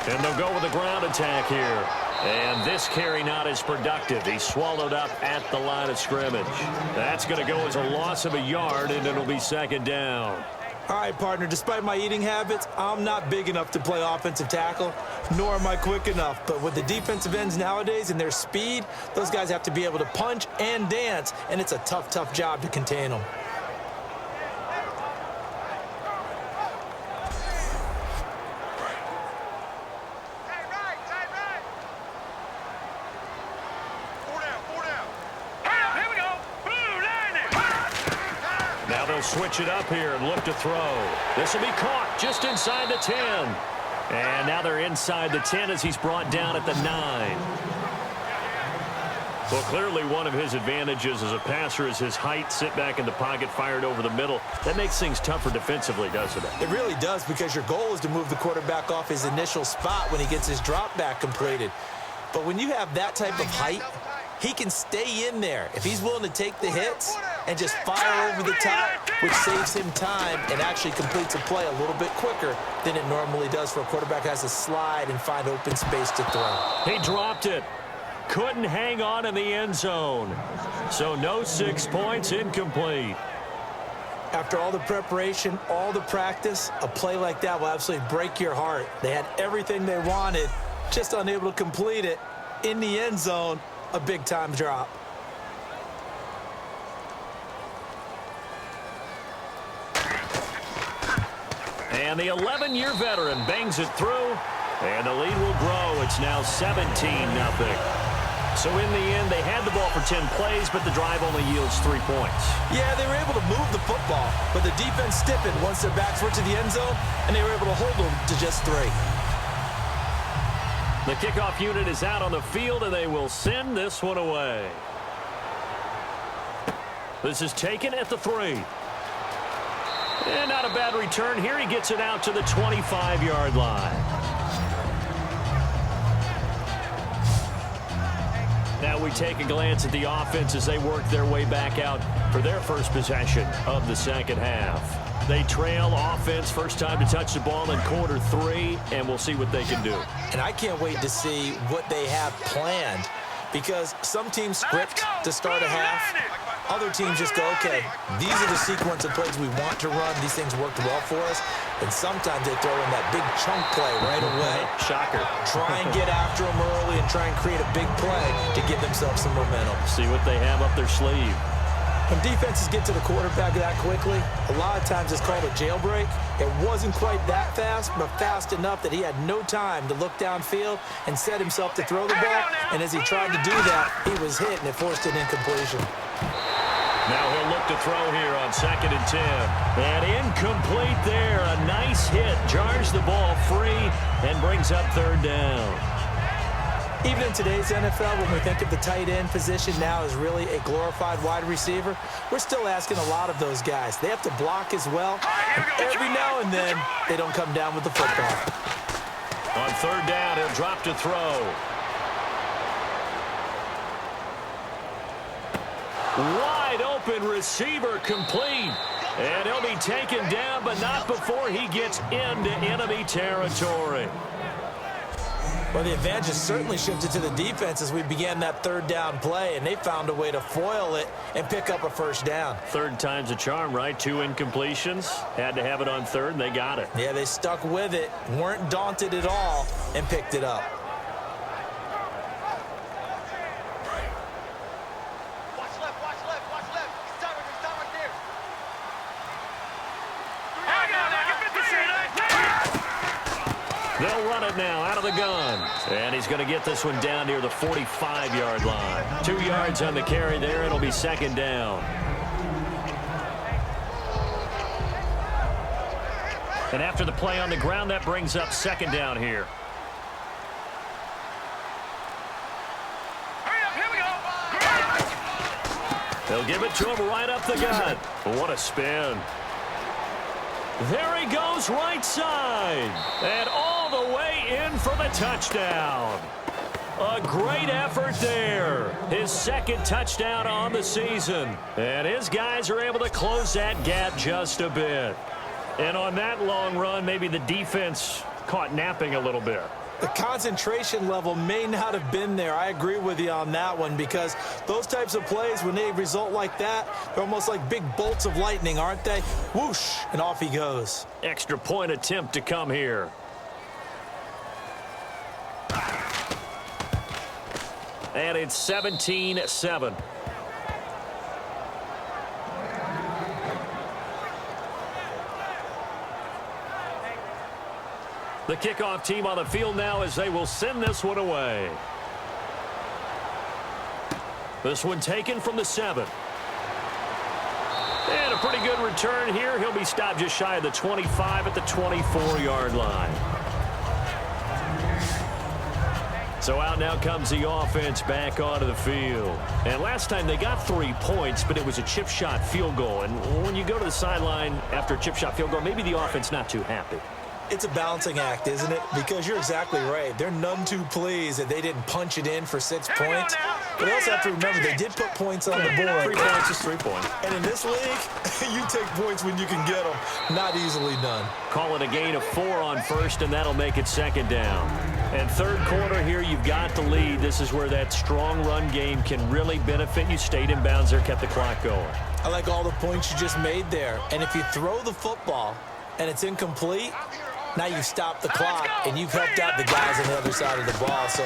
And they'll go with the ground attack here. And this carry not as productive. He's swallowed up at the line of scrimmage. That's going to go as a loss of a yard, and it'll be 2nd down. All right, partner, despite my eating habits, I'm not big enough to play offensive tackle, nor am I quick enough. But with the defensive ends nowadays and their speed, those guys have to be able to punch and dance, and it's a tough, tough job to contain them. Switch it up here and look to throw. This will be caught just inside the 10. And now they're inside the 10 as he's brought down at the 9. Well, clearly one of his advantages as a passer is his height. Sit back in the pocket, fired over the middle. That makes things tougher defensively, doesn't it? It really does, because your goal is to move the quarterback off his initial spot when he gets his drop back completed. But when you have that type of height, he can stay in there if he's willing to take the hits and just fire over the top, which saves him time and actually completes a play a little bit quicker than it normally does for a quarterback who has to slide and find open space to throw. He dropped it. Couldn't hang on in the end zone. So no 6 points, incomplete. After all the preparation, all the practice, a play like that will absolutely break your heart. They had everything they wanted, just unable to complete it. In the end zone, a big-time drop. And the 11-year veteran bangs it through, and the lead will grow. It's now 17-0. So in the end, they had the ball for 10 plays, but the drive only yields 3 points. Yeah, they were able to move the football, but the defense stiffened once their backs were to the end zone, and they were able to hold them to just 3. The kickoff unit is out on the field, and they will send this one away. This is taken at the 3. And not a bad return here. He gets it out to the 25-yard line. Now we take a glance at the offense as they work their way back out for their first possession of the second half. They trail offense, first time to touch the ball in quarter 3, and we'll see what they can do. And I can't wait to see what they have planned, because some teams script to start a half. Other teams just go, okay, these are the sequence of plays we want to run. These things worked well for us. And sometimes they throw in that big chunk play right away. Shocker. Try and get after them early and try and create a big play to give themselves some momentum. See what they have up their sleeve. When defenses get to the quarterback that quickly, a lot of times it's called a jailbreak. It wasn't quite that fast, but fast enough that he had no time to look downfield and set himself to throw the ball. And as he tried to do that, he was hit, and it forced an incompletion. Now he'll look to throw here on 2nd and 10. And incomplete there. A nice hit. Jars the ball free and brings up 3rd down. Even in today's NFL, when we think of the tight end position now as really a glorified wide receiver, we're still asking a lot of those guys. They have to block as well. And every now and then, they don't come down with the football. On 3rd down, he'll drop to throw. Wide open receiver complete. And he'll be taken down, but not before he gets into enemy territory. Well, the advantage has certainly shifted to the defense as we began that 3rd down play, and they found a way to foil it and pick up a first down. 3rd time's a charm, right? 2 incompletions. Had to have it on 3rd, and they got it. Yeah, they stuck with it, weren't daunted at all, and picked it up. They'll run it now out of the gun. And he's going to get this one down near the 45-yard line. 2 yards on the carry there. It'll be second down. And after the play on the ground, that brings up second down here. They'll give it to him right up the gut. What a spin. There he goes right side. And all the way in for the touchdown. A great effort there. His second touchdown on the season. And his guys are able to close that gap just a bit. And on that long run, maybe the defense caught napping a little bit. The concentration level may not have been there. I agree with you on that one, because those types of plays, when they result like that, they're almost like big bolts of lightning, aren't they? Whoosh, and off he goes. Extra point attempt to come here. And it's 17-7. The kickoff team on the field now as they will send this one away. This one taken from the 7. And a pretty good return here. He'll be stopped just shy of the 25 at the 24-yard line. So out now comes the offense back onto the field. And last time they got 3 points, but it was a chip shot field goal. And when you go to the sideline after a chip shot field goal, maybe the offense not too happy. It's a balancing act, isn't it? Because you're exactly right. They're none too pleased that they didn't punch it in for 6 points. But they also have to remember they did put points on the board. 3 points is 3 points. And in this league, you take points when you can get them. Not easily done. Call it a gain of 4 on first, and that'll make it second down. And third quarter here, you've got the lead. This is where that strong run game can really benefit you. Stayed in bounds there, kept the clock going. I like all the points you just made there. And if you throw the football and it's incomplete, now you've stopped the clock, and you've helped out the guys on the other side of the ball. So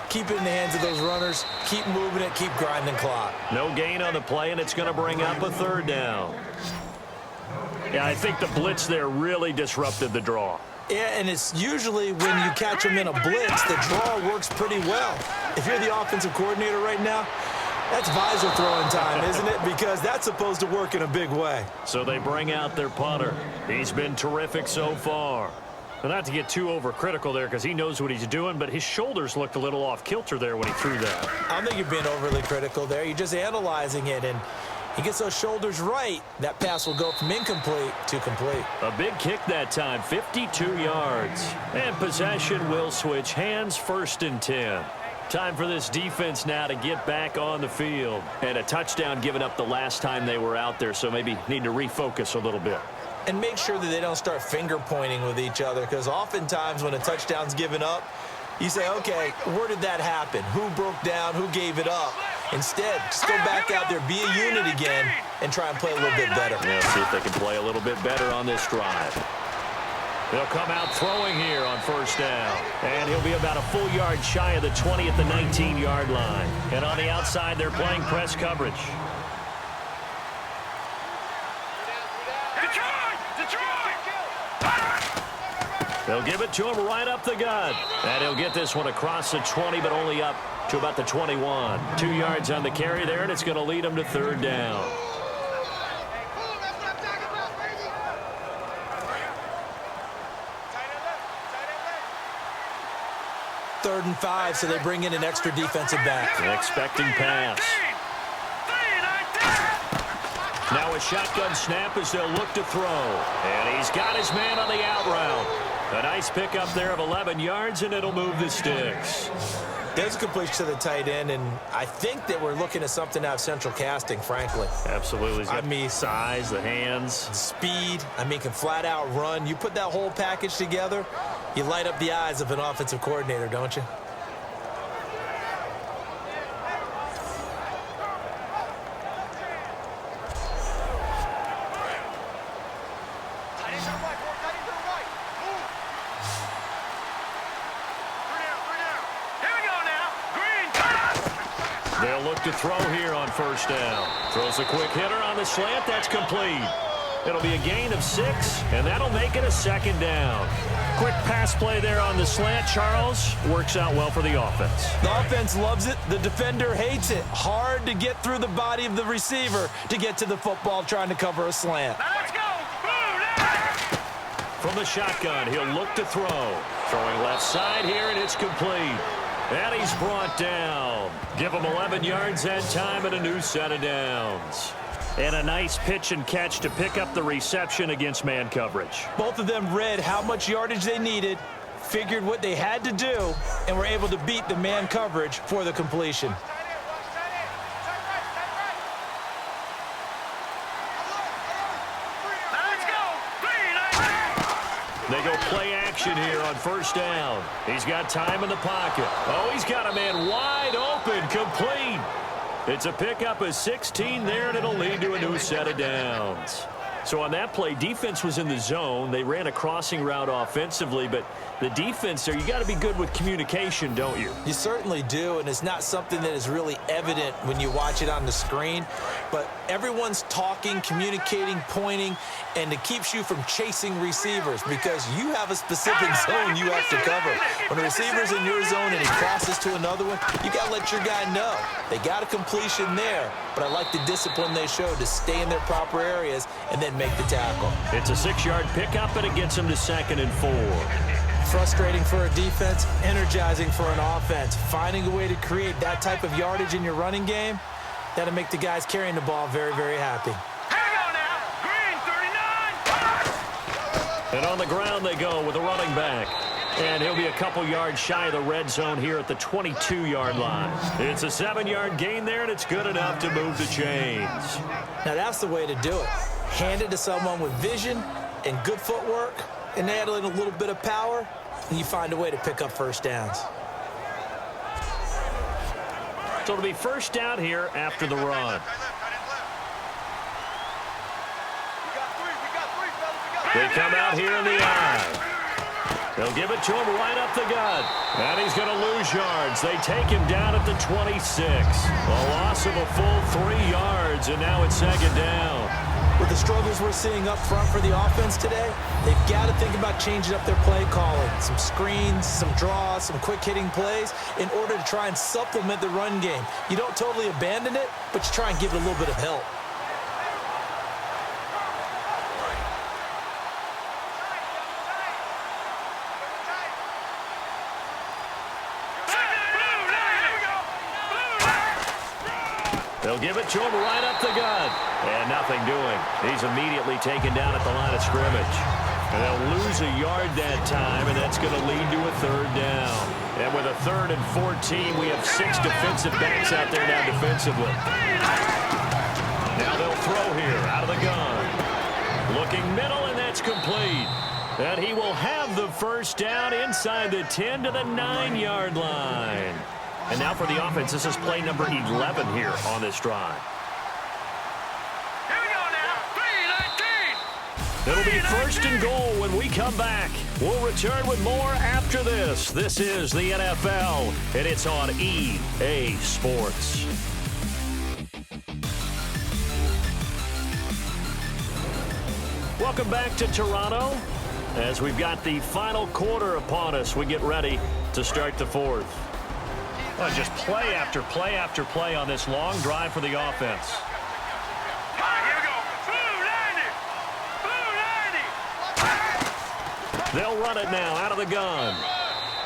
keep it in the hands of those runners. Keep moving it. Keep grinding clock. No gain on the play, and it's going to bring up a third down. Yeah, I think the blitz there really disrupted the draw. Yeah, and it's usually when you catch them in a blitz, the draw works pretty well. If you're the offensive coordinator right now, that's visor throwing time, isn't it? Because that's supposed to work in a big way. So they bring out their punter. He's been terrific so far. But not to get too overcritical there, because he knows what he's doing, but his shoulders looked a little off kilter there when he threw that. I don't think you're being overly critical there. You're just analyzing it, and he gets those shoulders right. That pass will go from incomplete to complete. A big kick that time, 52 yards. And possession will switch hands, 1st and 10. Time for this defense now to get back on the field. And a touchdown given up the last time they were out there, so maybe need to refocus a little bit. And make sure that they don't start finger pointing with each other, because oftentimes when a touchdown's given up, you say, okay, where did that happen? Who broke down? Who gave it up? Instead, just go back out there, be a unit again, and try and play a little bit better. Yeah, see if they can play a little bit better on this drive. They'll come out throwing here on 1st down. And he'll be about a full yard shy of the 20 at the 19-yard line. And on the outside, they're playing press coverage. They'll give it to him right up the gut. And he'll get this one across the 20, but only up to about the 21. 2 yards on the carry there, and it's going to lead him to 3rd down. Third and 5, so they bring in an extra defensive back. An expecting pass. Now a shotgun snap as they'll look to throw. And he's got his man on the out route. A nice pickup there of 11 yards, and it'll move the sticks. There's a completion to the tight end, and I think that we're looking at something out of central casting, frankly. Absolutely. He's got the size, the hands. Speed. Can flat out run. You put that whole package together, you light up the eyes of an offensive coordinator, don't you? They'll look to throw here on 1st down. Throws a quick hitter on the slant. That's complete. It'll be a gain of 6, and that'll make it a second down. Quick pass play there on the slant, Charles. Works out well for the offense. The offense loves it. The defender hates it. Hard to get through the body of the receiver to get to the football trying to cover a slant. Now let's go. From the shotgun, he'll look to throw. Throwing left side here, and it's complete. And he's brought down. Give him 11 yards that time and a new set of downs. And a nice pitch and catch to pick up the reception against man coverage. Both of them read how much yardage they needed, figured what they had to do, and were able to beat the man coverage for the completion. They go play action here on first down. He's got time in the pocket. Oh, he's got a man wide open, complete. It's a pickup of 16 there, and it'll lead to a new set of downs. So on that play, defense was in the zone. They ran a crossing route offensively, but the defense there, you got to be good with communication, don't you? You certainly do, and it's not something that is really evident when you watch it on the screen. But everyone's talking, communicating, pointing, and it keeps you from chasing receivers because you have a specific zone you have to cover. When a receiver's in your zone and he crosses to another one, you got to let your guy know. They got a completion there, but I like the discipline they showed to stay in their proper areas and then make the tackle. It's a 6-yard pickup, and it gets them to 2nd and 4. Frustrating for a defense, energizing for an offense. Finding a way to create that type of yardage in your running game, that'll make the guys carrying the ball very, very happy. And on the ground they go with a running back. And he'll be a couple yards shy of the red zone here at the 22-yard line. It's a 7-yard gain there, and it's good enough to move the chains. Now that's the way to do it. Hand it to someone with vision and good footwork, and add in a little bit of power, and you find a way to pick up first downs. So it'll be first down here after the run. They come out here in the eye. They'll give it to him right up the gut. And he's going to lose yards. They take him down at the 26. A loss of a full 3 yards, and now it's 2nd down. With the struggles we're seeing up front for the offense today, they've got to think about changing up their play calling. Some screens, some draws, some quick-hitting plays in order to try and supplement the run game. You don't totally abandon it, but you try and give it a little bit of help. They'll give it to him right up the gut. And nothing doing. He's immediately taken down at the line of scrimmage. And they'll lose a yard that time, and that's going to lead to a 3rd down. And with a 3rd and 14, we have 6 defensive backs out there now defensively. Now they'll throw here out of the gun. Looking middle, and that's complete. And he will have the first down inside the 10 to the 9-yard line. And now for the offense, this is play number 11 here on this drive. Here we go now. 3-19. It'll be 1st and goal when we come back. We'll return with more after this. This is the NFL, and it's on EA Sports. Welcome back to Toronto. As we've got the final quarter upon us, we get ready to start the 4th. Well, just play after play after play on this long drive for the offense. All right, here we go. Blue 90. They'll run it now out of the gun.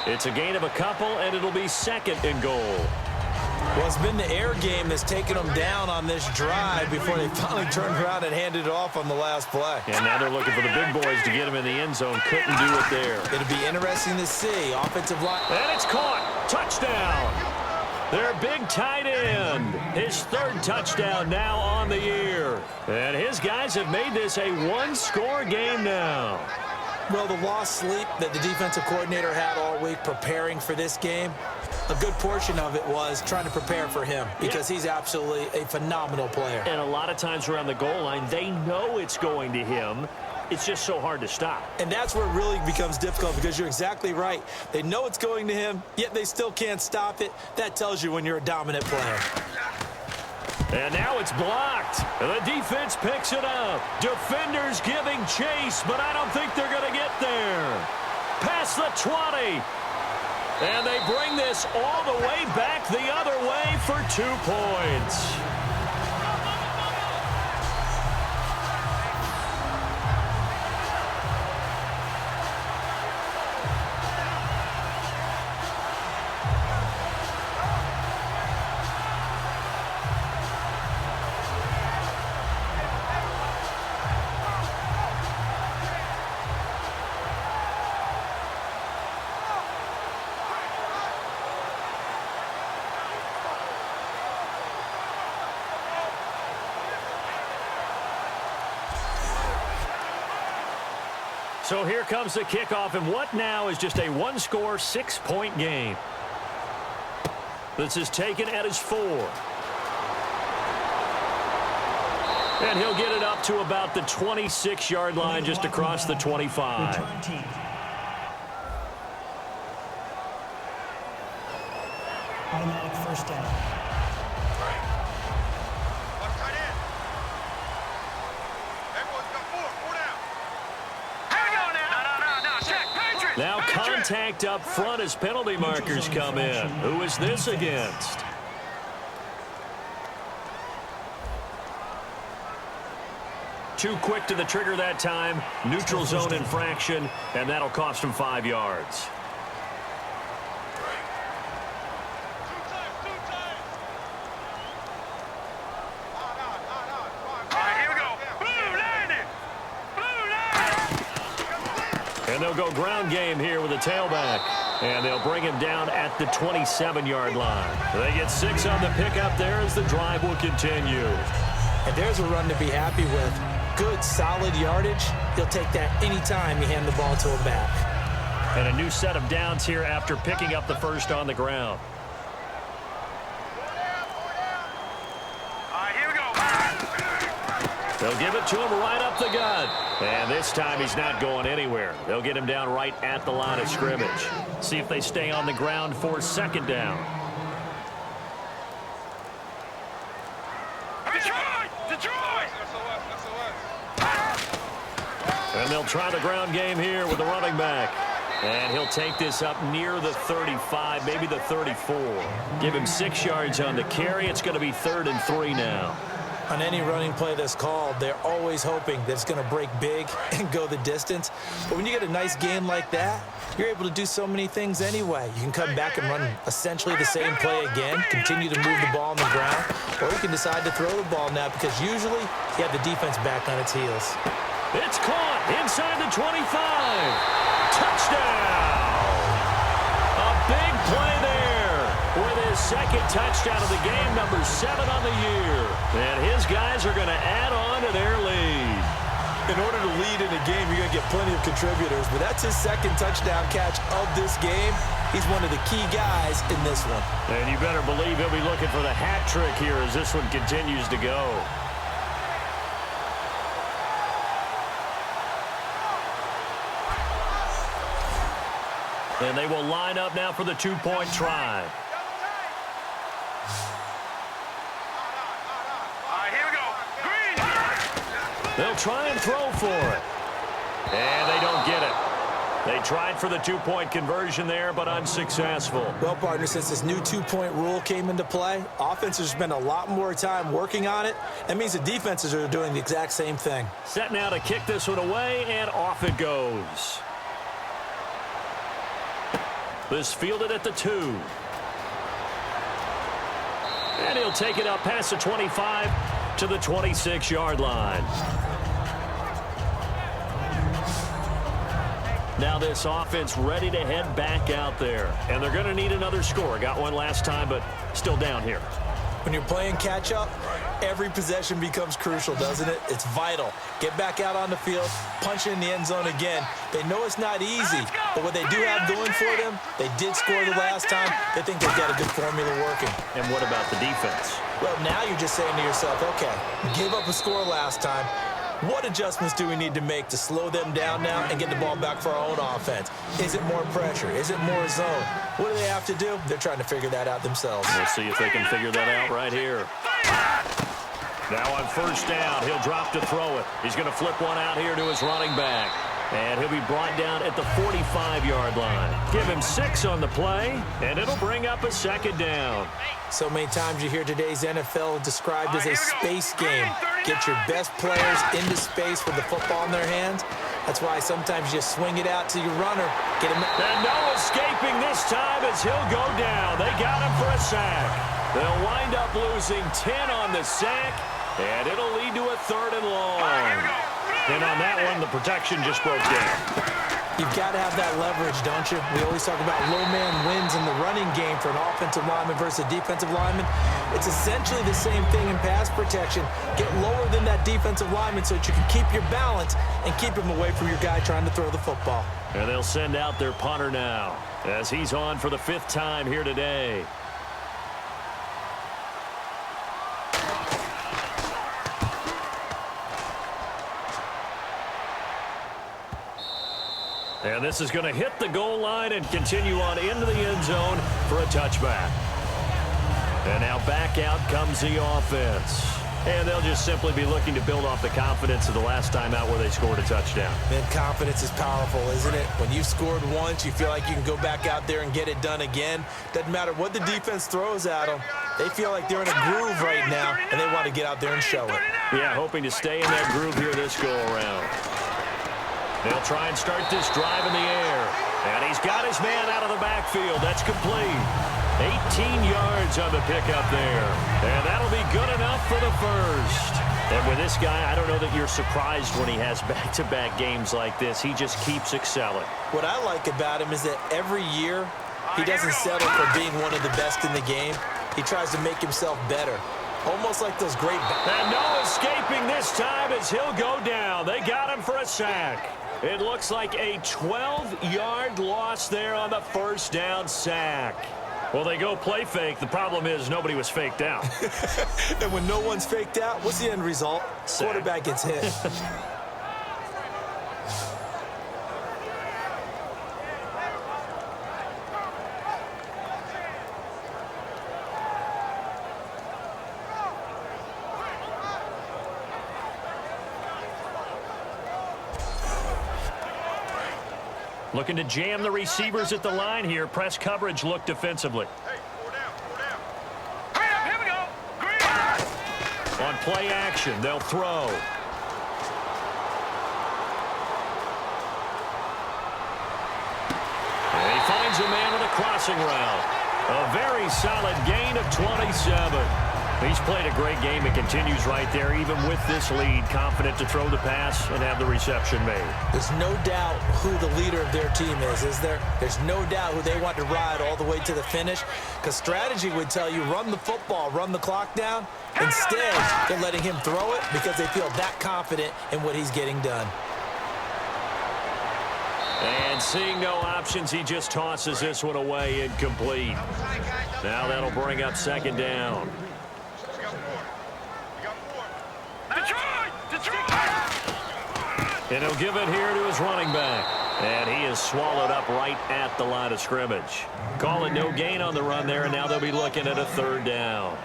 It's a gain of a couple, and it'll be 2nd and goal. Well, it's been the air game that's taken them down on this drive before they finally turned around and handed it off on the last play. And now they're looking for the big boys to get him in the end zone. Couldn't do it there. It'll be interesting to see. Offensive line. And it's caught. Touchdown. Their big tight end. His 3rd touchdown now on the year. And his guys have made this a 1-score game now. Well, the lost sleep that the defensive coordinator had all week preparing for this game, a good portion of it was trying to prepare for him because he's absolutely a phenomenal player. And a lot of times around the goal line, they know it's going to him. It's just so hard to stop. And that's where it really becomes difficult because you're exactly right. They know it's going to him, yet they still can't stop it. That tells you when you're a dominant player. And now it's blocked. The defense picks it up. Defenders giving chase, but I don't think they're going to get there. Past the 20. And they bring this all the way back the other way for 2 points. So here comes the kickoff, and what now is just a one-score, 6-point game. This is taken at his 4. And he'll get it up to about the 26-yard line, just across the 25. Return team. Automatic first down. Watch tight end. Everyone's got 4 down. Here we go now. No. Check. Patriots. Now contact up front as penalty markers come in. Who is this against? Too quick to the trigger that time. Neutral zone infraction, and that'll cost him 5 yards. And they'll go ground game here with a tailback. And they'll bring him down at the 27-yard line. They get 6 on the pickup there as the drive will continue. And there's a run to be happy with. Good, solid yardage. He'll take that anytime you hand the ball to him back. And a new set of downs here after picking up the first on the ground. They'll give it to him right up the gut. And this time he's not going anywhere. They'll get him down right at the line of scrimmage. See if they stay on the ground for second down. And they'll try the ground game here with the running back. And he'll take this up near the 35, maybe the 34. Give him 6 yards on the carry. It's going to be 3rd and 3 now. On any running play that's called, they're always hoping that it's going to break big and go the distance. But when you get a nice game like that, you're able to do so many things anyway. You can come back and run essentially the same play again, continue to move the ball on the ground, or you can decide to throw the ball now because usually you have the defense back on its heels. It's caught inside the 25. Touchdown! A big play there with his second touchdown of the game, number 7 on the year. And his guys are going to add on to their lead. In order to lead in a game, you're going to get plenty of contributors, but that's his second touchdown catch of this game. He's one of the key guys in this one. And you better believe he'll be looking for the hat trick here as this one continues to go. And they will line up now for the 2-point try. They'll try and throw for it. And they don't get it. They tried for the 2-point conversion there, but unsuccessful. Well, partner, since this new 2-point rule came into play, offenses spend a lot more time working on it. That means the defenses are doing the exact same thing. Set now to kick this one away, and off it goes. This fielded at the 2. And he'll take it up past the 25 to the 26-yard line. Now this offense ready to head back out there. And they're going to need another score. Got one last time, but still down here. When you're playing catch-up, every possession becomes crucial, doesn't it? It's vital. Get back out on the field, punch in the end zone again. They know it's not easy, but what they do have going for them, they did score the last time. They think they've got a good formula working. And what about the defense? Well, now you're just saying to yourself, okay, gave up a score last time. What adjustments do we need to make to slow them down now and get the ball back for our own offense? Is it more pressure? Is it more zone? What do they have to do? They're trying to figure that out themselves. We'll see if they can figure that out right here. Now on first down, he'll drop to throw it. He's going to flip one out here to his running back. And he'll be brought down at the 45-yard line. Give him 6 on the play, and it'll bring up a second down. So many times you hear today's NFL described as a space game. Get your best players into space with the football in their hands. That's why sometimes you swing it out to your runner. Get him. And no escaping this time as he'll go down. They got him for a sack. They'll wind up losing 10 on the sack, and it'll lead to a 3rd and long. And on that one, the protection just broke down. You've got to have that leverage, don't you? We always talk about low man wins in the running game for an offensive lineman versus a defensive lineman. It's essentially the same thing in pass protection. Get lower than that defensive lineman so that you can keep your balance and keep him away from your guy trying to throw the football. And they'll send out their punter now as he's on for the 5th time here today. And this is going to hit the goal line and continue on into the end zone for a touchback. And now back out comes the offense. And they'll just simply be looking to build off the confidence of the last time out where they scored a touchdown. Man, confidence is powerful, isn't it? When you've scored once, you feel like you can go back out there and get it done again. Doesn't matter what the defense throws at them. They feel like they're in a groove right now, and they want to get out there and show it. Yeah, hoping to stay in that groove here this go-around. They'll try and start this drive in the air. And he's got his man out of the backfield. That's complete. 18 yards on the pickup there. And that'll be good enough for the first. And with this guy, I don't know that you're surprised when he has back-to-back games like this. He just keeps excelling. What I like about him is that every year he doesn't settle for being one of the best in the game. He tries to make himself better. Almost like those great... And no escaping this time as he'll go down. They got him for a sack. It looks like a 12-yard loss there on the first down sack. Well, they go play fake. The problem is nobody was faked out. And when no one's faked out, what's the end result? Sack. Quarterback gets hit. Looking to jam the receivers at the line here. Press coverage look defensively. Hey, 4 down, 4 down. Hey, up, here we go. Green. On play action, they'll throw. And he finds a man on the crossing route. A very solid gain of 27. He's played a great game and continues right there, even with this lead, confident to throw the pass and have the reception made. There's no doubt who the leader of their team is there? There's no doubt who they want to ride all the way to the finish, because strategy would tell you run the football, run the clock down. Instead, they're letting him throw it because they feel that confident in what he's getting done. And seeing no options, he just tosses this one away incomplete. Now that'll bring up second down. And he'll give it here to his running back. And he is swallowed up right at the line of scrimmage. Call it no gain on the run there, and now they'll be looking at a third down.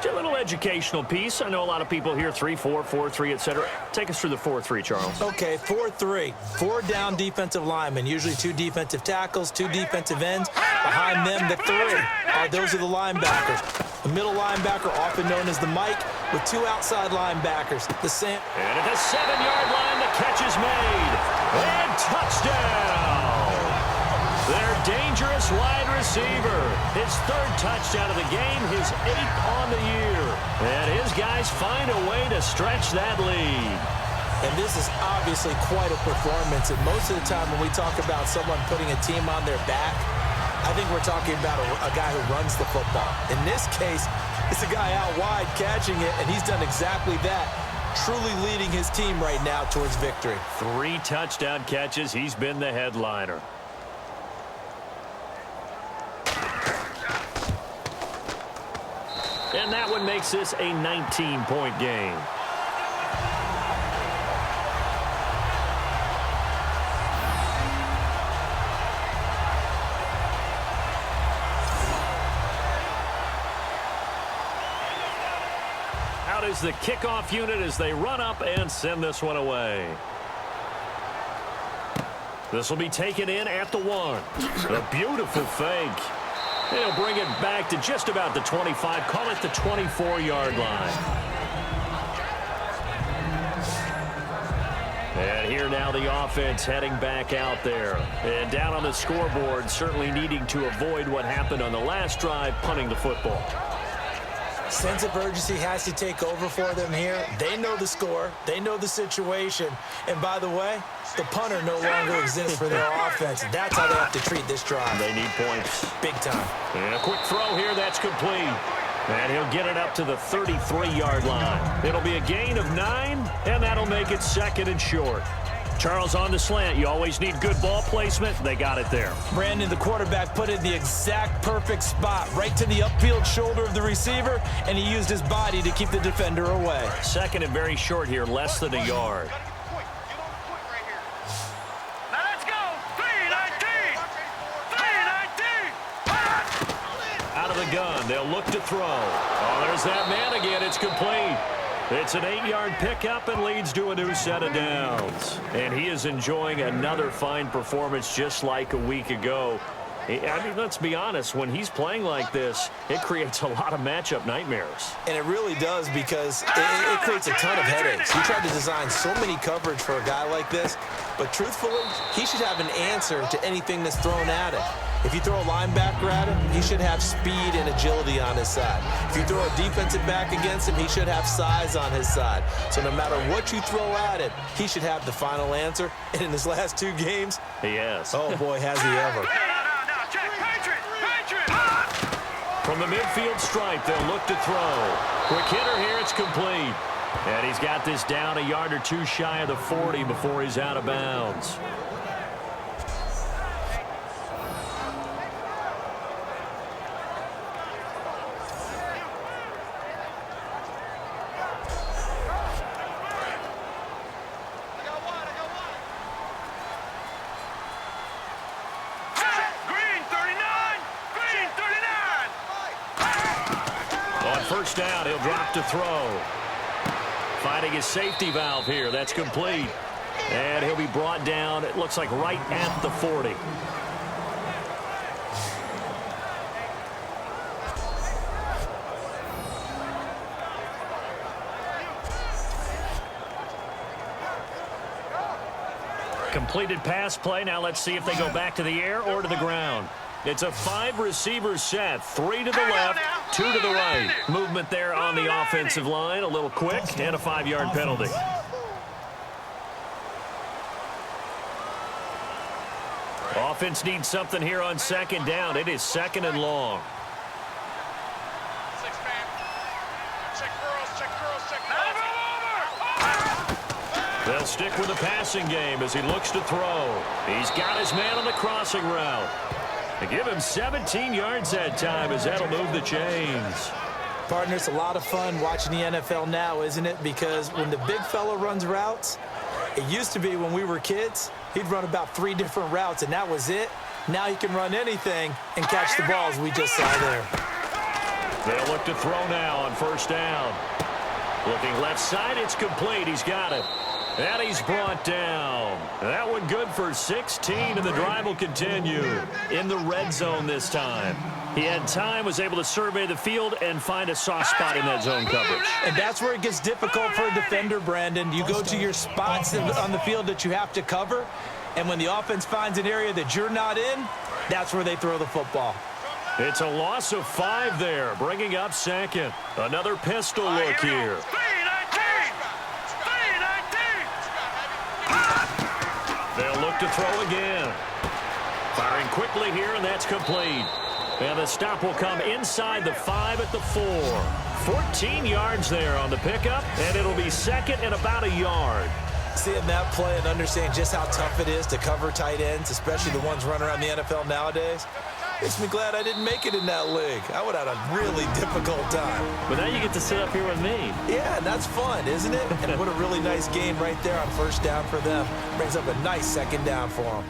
Just a little educational piece. I know a lot of people here, 3-4, 4-3, etc. Take us through the 4-3, Charles. Okay, 4-3. 4 down defensive linemen, usually 2 defensive tackles, 2 defensive ends. Behind them, the 3. Those are the linebackers. The middle linebacker, often known as the Mike, with 2 outside linebackers. The same. And at the 7-yard line, the catch is made. And touchdown! Their dangerous wide receiver. His 3rd touchdown of the game, his 8th on the year. And his guys find a way to stretch that lead. And this is obviously quite a performance. And most of the time when we talk about someone putting a team on their back, I think we're talking about a guy who runs the football. In this case, it's a guy out wide catching it, and he's done exactly that, truly leading his team right now towards victory. 3 touchdown catches. He's been the headliner. And that one makes this a 19-point game. is the kickoff unit as they run up and send this one away. This will be taken in at the 1. A beautiful fake. They'll bring it back to just about the 25. Call it the 24-yard line. And here now the offense heading back out there. And down on the scoreboard, certainly needing to avoid what happened on the last drive, punting the football. Sense of urgency has to take over for them here. They know the score. They know the situation. And by the way, the punter no longer exists for their offense. That's how they have to treat this drive. They need points. Big time. And a quick throw here. That's complete. And he'll get it up to the 33-yard line. It'll be a gain of 9, and that'll make it 2nd and short. Charles, on the slant, you always need good ball placement. They got it there. Brandon, the quarterback, put it in the exact perfect spot, right to the upfield shoulder of the receiver, and he used his body to keep the defender away. 2nd and very short here, less than a yard. Now let's go. 3-19. 3-19. Out of the gun, they'll look to throw. Oh, there's that man again. It's complete. It's an 8-yard pickup and leads to a new set of downs. And he is enjoying another fine performance just like a week ago. I mean, let's be honest, when he's playing like this, it creates a lot of matchup nightmares. And it really does, because it creates a ton of headaches. He tried to design so many coverage for a guy like this, but truthfully, he should have an answer to anything that's thrown at him. If you throw a linebacker at him, he should have speed and agility on his side. If you throw a defensive back against him, he should have size on his side. So no matter what you throw at him, he should have the final answer. And in his last 2 games, He has. oh boy, has he ever. No, check. Patriot. From the midfield stripe, they'll look to throw. Quick hitter here, it's complete. And he's got this down a yard or 2 shy of the 40 before he's out of bounds. First down, he'll drop to throw. Finding his safety valve here. That's complete. And he'll be brought down, it looks like right at the 40. Completed pass play. Now let's see if they go back to the air or to the ground. It's a 5-receiver set. 3 to the left, 2 to the right. Movement there on the offensive line. A little quick and a 5-yard penalty. Offense needs something here on 2nd down. It is 2nd and long. They'll stick with the passing game as he looks to throw. He's got his man on the crossing route. They give him 17 yards that time as that'll move the chains. Partner, it's a lot of fun watching the NFL now, isn't it? Because when the big fella runs routes, it used to be when we were kids, he'd run about 3 different routes, and that was it. Now he can run anything and catch the balls we just saw there. They'll look to throw now on 1st down. Looking left side, it's complete. He's got it. And he's brought down. That one good for 16, and the drive will continue. In the red zone this time. He had time, was able to survey the field and find a soft spot in that zone coverage. And that's where it gets difficult for a defender, Brandon. You go to your spots on the field that you have to cover, and when the offense finds an area that you're not in, that's where they throw the football. It's a loss of 5 there, bringing up 2nd. Another pistol look here. They'll look to throw again. Firing quickly here, and that's complete. And the stop will come inside the 5 at the 4. 14 yards there on the pickup, and it'll be 2nd and about a yard. Seeing that play and understanding just how tough it is to cover tight ends, especially the ones running around the NFL nowadays, makes me glad I didn't make it in that league. I would have had a really difficult time. But now you get to sit up here with me. Yeah, and that's fun, isn't it? And what a really nice game right there on 1st down for them. Brings up a nice 2nd down for them.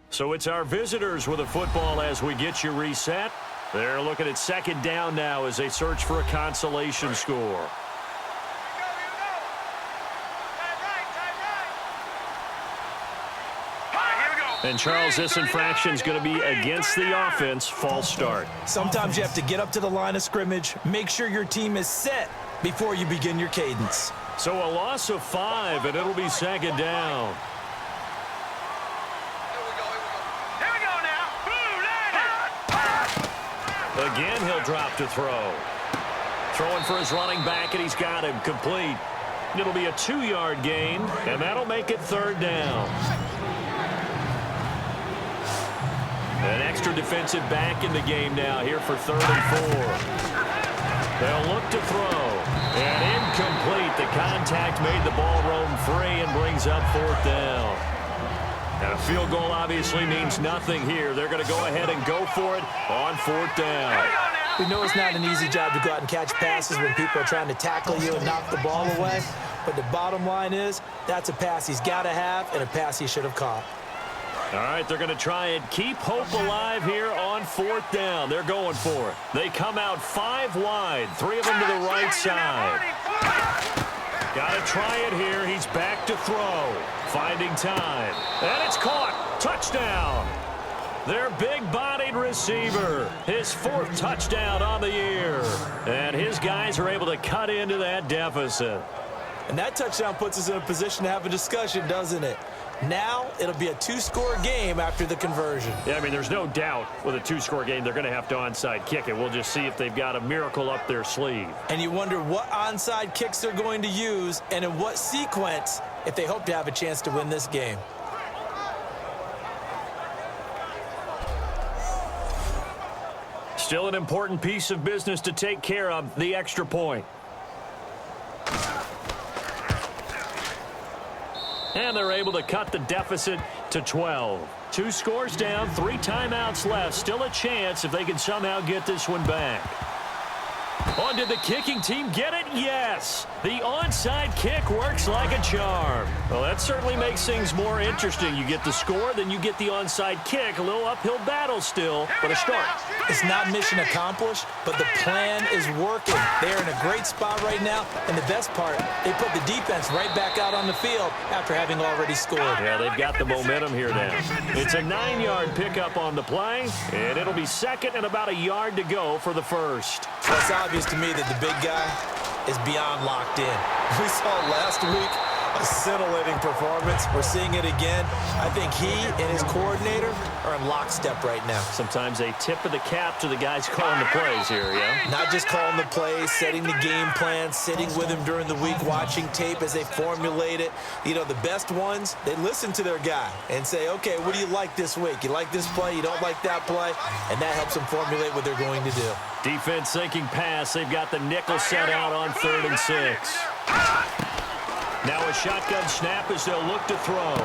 So it's our visitors with a football as we get you reset. They're looking at second down now as they search for a consolation score. And Charles, this infraction is going to be against the offense. False start. Sometimes you have to get up to the line of scrimmage, make sure your team is set before you begin your cadence. So a loss of 5, and it'll be second down. Here we go now. Again, he'll drop to throw. Throwing for his running back, and he's got him complete. It'll be a 2-yard gain, and that'll make it third down. An extra defensive back in the game now here for 3rd and 4. They'll look to throw. And incomplete. The contact made the ball roam free and brings up 4th down. And a field goal obviously means nothing here. They're going to go ahead and go for it on 4th down. We know it's not an easy job to go out and catch passes when people are trying to tackle you and knock the ball away. But the bottom line is that's a pass he's got to have and a pass he should have caught. All right, they're going to try and keep hope alive here on 4th down. They're going for it. They come out 5 wide, 3 of them to the right side. Got to try it here. He's back to throw. Finding time. And it's caught. Touchdown. Their big-bodied receiver. His 4th touchdown on the year. And his guys are able to cut into that deficit. And that touchdown puts us in a position to have a discussion, doesn't it? Now it'll be a 2-score game after the conversion. Yeah, I mean, there's no doubt with a 2-score game they're going to have to onside kick it. We'll just see if they've got a miracle up their sleeve. And you wonder what onside kicks they're going to use and in what sequence if they hope to have a chance to win this game. Still an important piece of business to take care of, the extra point. And they're able to cut the deficit to 12. 2 scores down, 3 timeouts left. Still a chance if they can somehow get this one back. Oh, did the kicking team get it? Yes. The onside kick works like a charm. Well, that certainly makes things more interesting. You get the score, then you get the onside kick. A little uphill battle still, but a start. It's not mission accomplished, but the plan is working. They're in a great spot right now, and the best part, they put the defense right back out on the field after having already scored. Yeah, they've got the momentum here now. It's a 9-yard pickup on the play, and it'll be second and about a yard to go for the first. Well, it's obvious to me that the big guy is beyond locked in. We saw last week a scintillating performance. We're seeing it again. I think he and his coordinator are in lockstep right now. Sometimes a tip of the cap to the guys calling the plays here, yeah? Not just calling the plays, setting the game plan, sitting with him during the week, watching tape as they formulate it. You know, the best ones, they listen to their guy and say, okay, what do you like this week? You like this play? You don't like that play? And that helps them formulate what they're going to do. Defense sinking pass. They've got the nickel set out on 3rd and 6. Now a shotgun snap as they'll look to throw.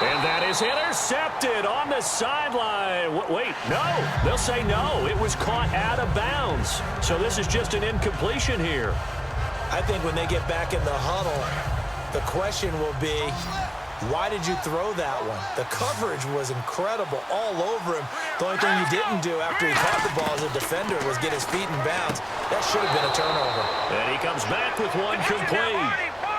And that is intercepted on the sideline. Wait, no. They'll say no. It was caught out of bounds. So this is just an incompletion here. I think when they get back in the huddle, the question will be, why did you throw that one? The coverage was incredible all over him. The only thing you didn't do after he caught the ball as a defender was get his feet in bounds. That should have been a turnover. And he comes back with one complete.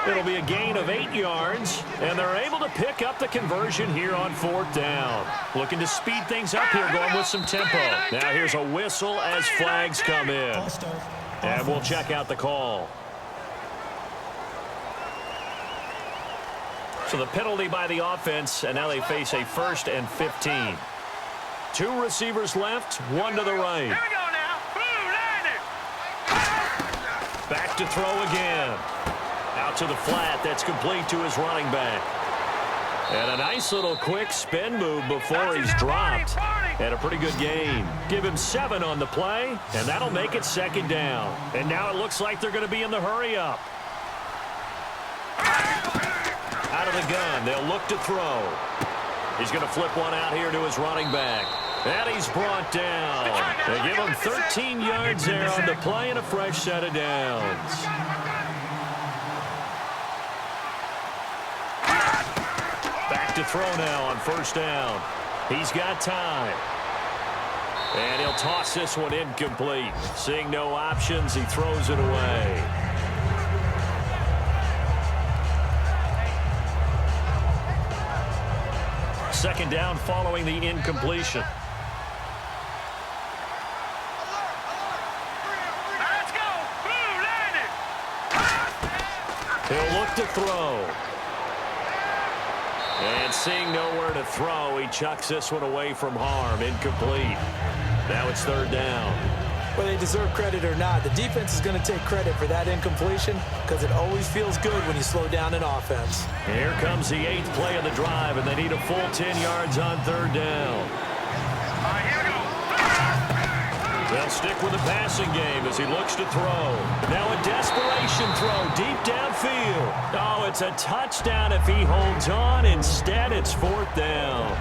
It'll be a gain of 8 yards, and they're able to pick up the conversion here on 4th down. Looking to speed things up here, going with some tempo. Now here's a whistle as flags come in. And we'll check out the call. So the penalty by the offense, and now they face a 1st and 15. 2 receivers left, 1 to the right. Here we go now. Blue line it. Back to throw again. Out to the flat. That's complete to his running back. And a nice little quick spin move before he's dropped. And a pretty good gain. Give him 7 on the play, and that'll make it second down. And now it looks like they're going to be in the hurry-up. Out of the gun, they'll look to throw. He's going to flip one out here to his running back. And he's brought down. They give him 13 yards there on the play and a fresh set of downs. Back to throw now on 1st down. He's got time. And he'll toss this one incomplete. Seeing no options, he throws it away. Second down following the incompletion. Let's go. Blue, line it. He'll look to throw. And seeing nowhere to throw, he chucks this one away from harm. Incomplete. Now it's third down. Whether they deserve credit or not, the defense is going to take credit for that incompletion because it always feels good when you slow down an offense. Here comes the 8th play of the drive, and they need a full 10 yards on third down. All right, here we go. They'll stick with the passing game as he looks to throw. Now a desperation throw deep downfield. Oh, it's a touchdown if he holds on. Instead, it's fourth down.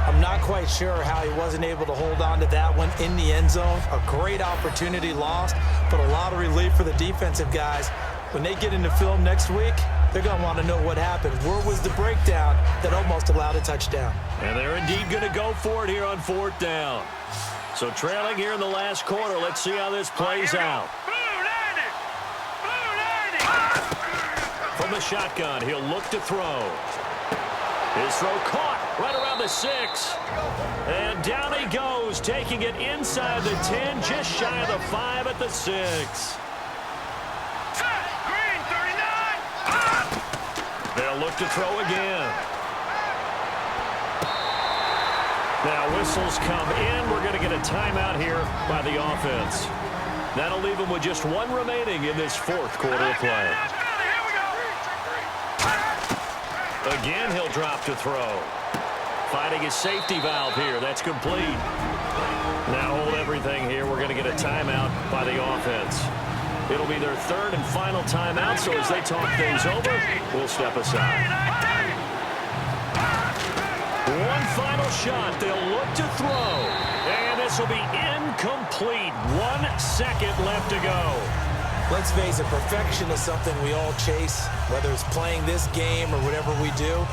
I'm not quite sure how he wasn't able to hold on to that one in the end zone. A great opportunity lost, but a lot of relief for the defensive guys. When they get into film next week, they're going to want to know what happened. Where was the breakdown that almost allowed a touchdown? And they're indeed going to go for it here on fourth down. So trailing here in the last quarter, let's see how this plays out. Blue, line it. Blue, line it. From the shotgun, he'll look to throw. His throw caught right around the 6. And down he goes, taking it inside the 10, just shy of the 5 at the 6. Set. Green, 39. They'll look to throw again. Now whistles come in. We're going to get a timeout here by the offense. That'll leave them with just one remaining in this fourth quarter of play. Again, he'll drop to throw. Finding his safety valve here. That's complete. Now hold everything here. We're going to get a timeout by the offense. It'll be their third and final timeout, so as they talk things over, we'll step aside. One final shot. They'll look to throw. And this will be incomplete. 1 second left to go. Let's face it, perfection is something we all chase, whether it's playing this game or whatever we do.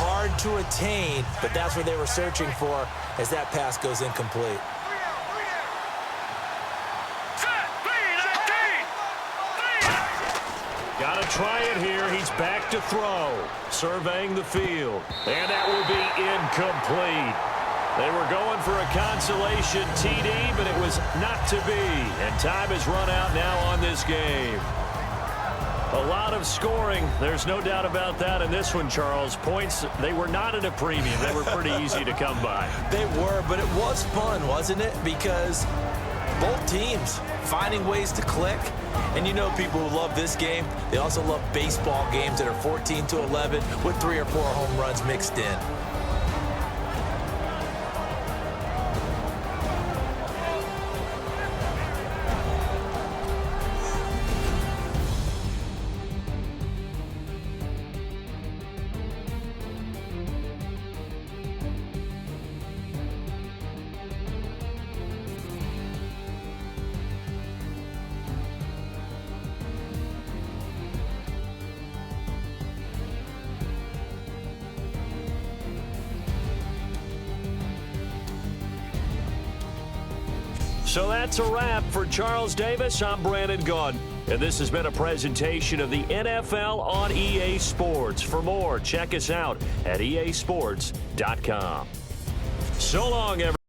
Hard to attain, but that's what they were searching for as that pass goes incomplete. Got to try it here. He's back to throw. Surveying the field. And that will be incomplete. They were going for a consolation TD, but it was not to be. And time has run out now on this game. A lot of scoring. There's no doubt about that in this one, Charles. Points, they were not at a premium. They were pretty easy to come by. They were, but it was fun, wasn't it? Because both teams finding ways to click. And you know people who love this game, they also love baseball games that are 14-11 with 3 or 4 home runs mixed in. So that's a wrap for Charles Davis. I'm Brandon Gaudin, and this has been a presentation of the NFL on EA Sports. For more, check us out at easports.com. So long, everyone.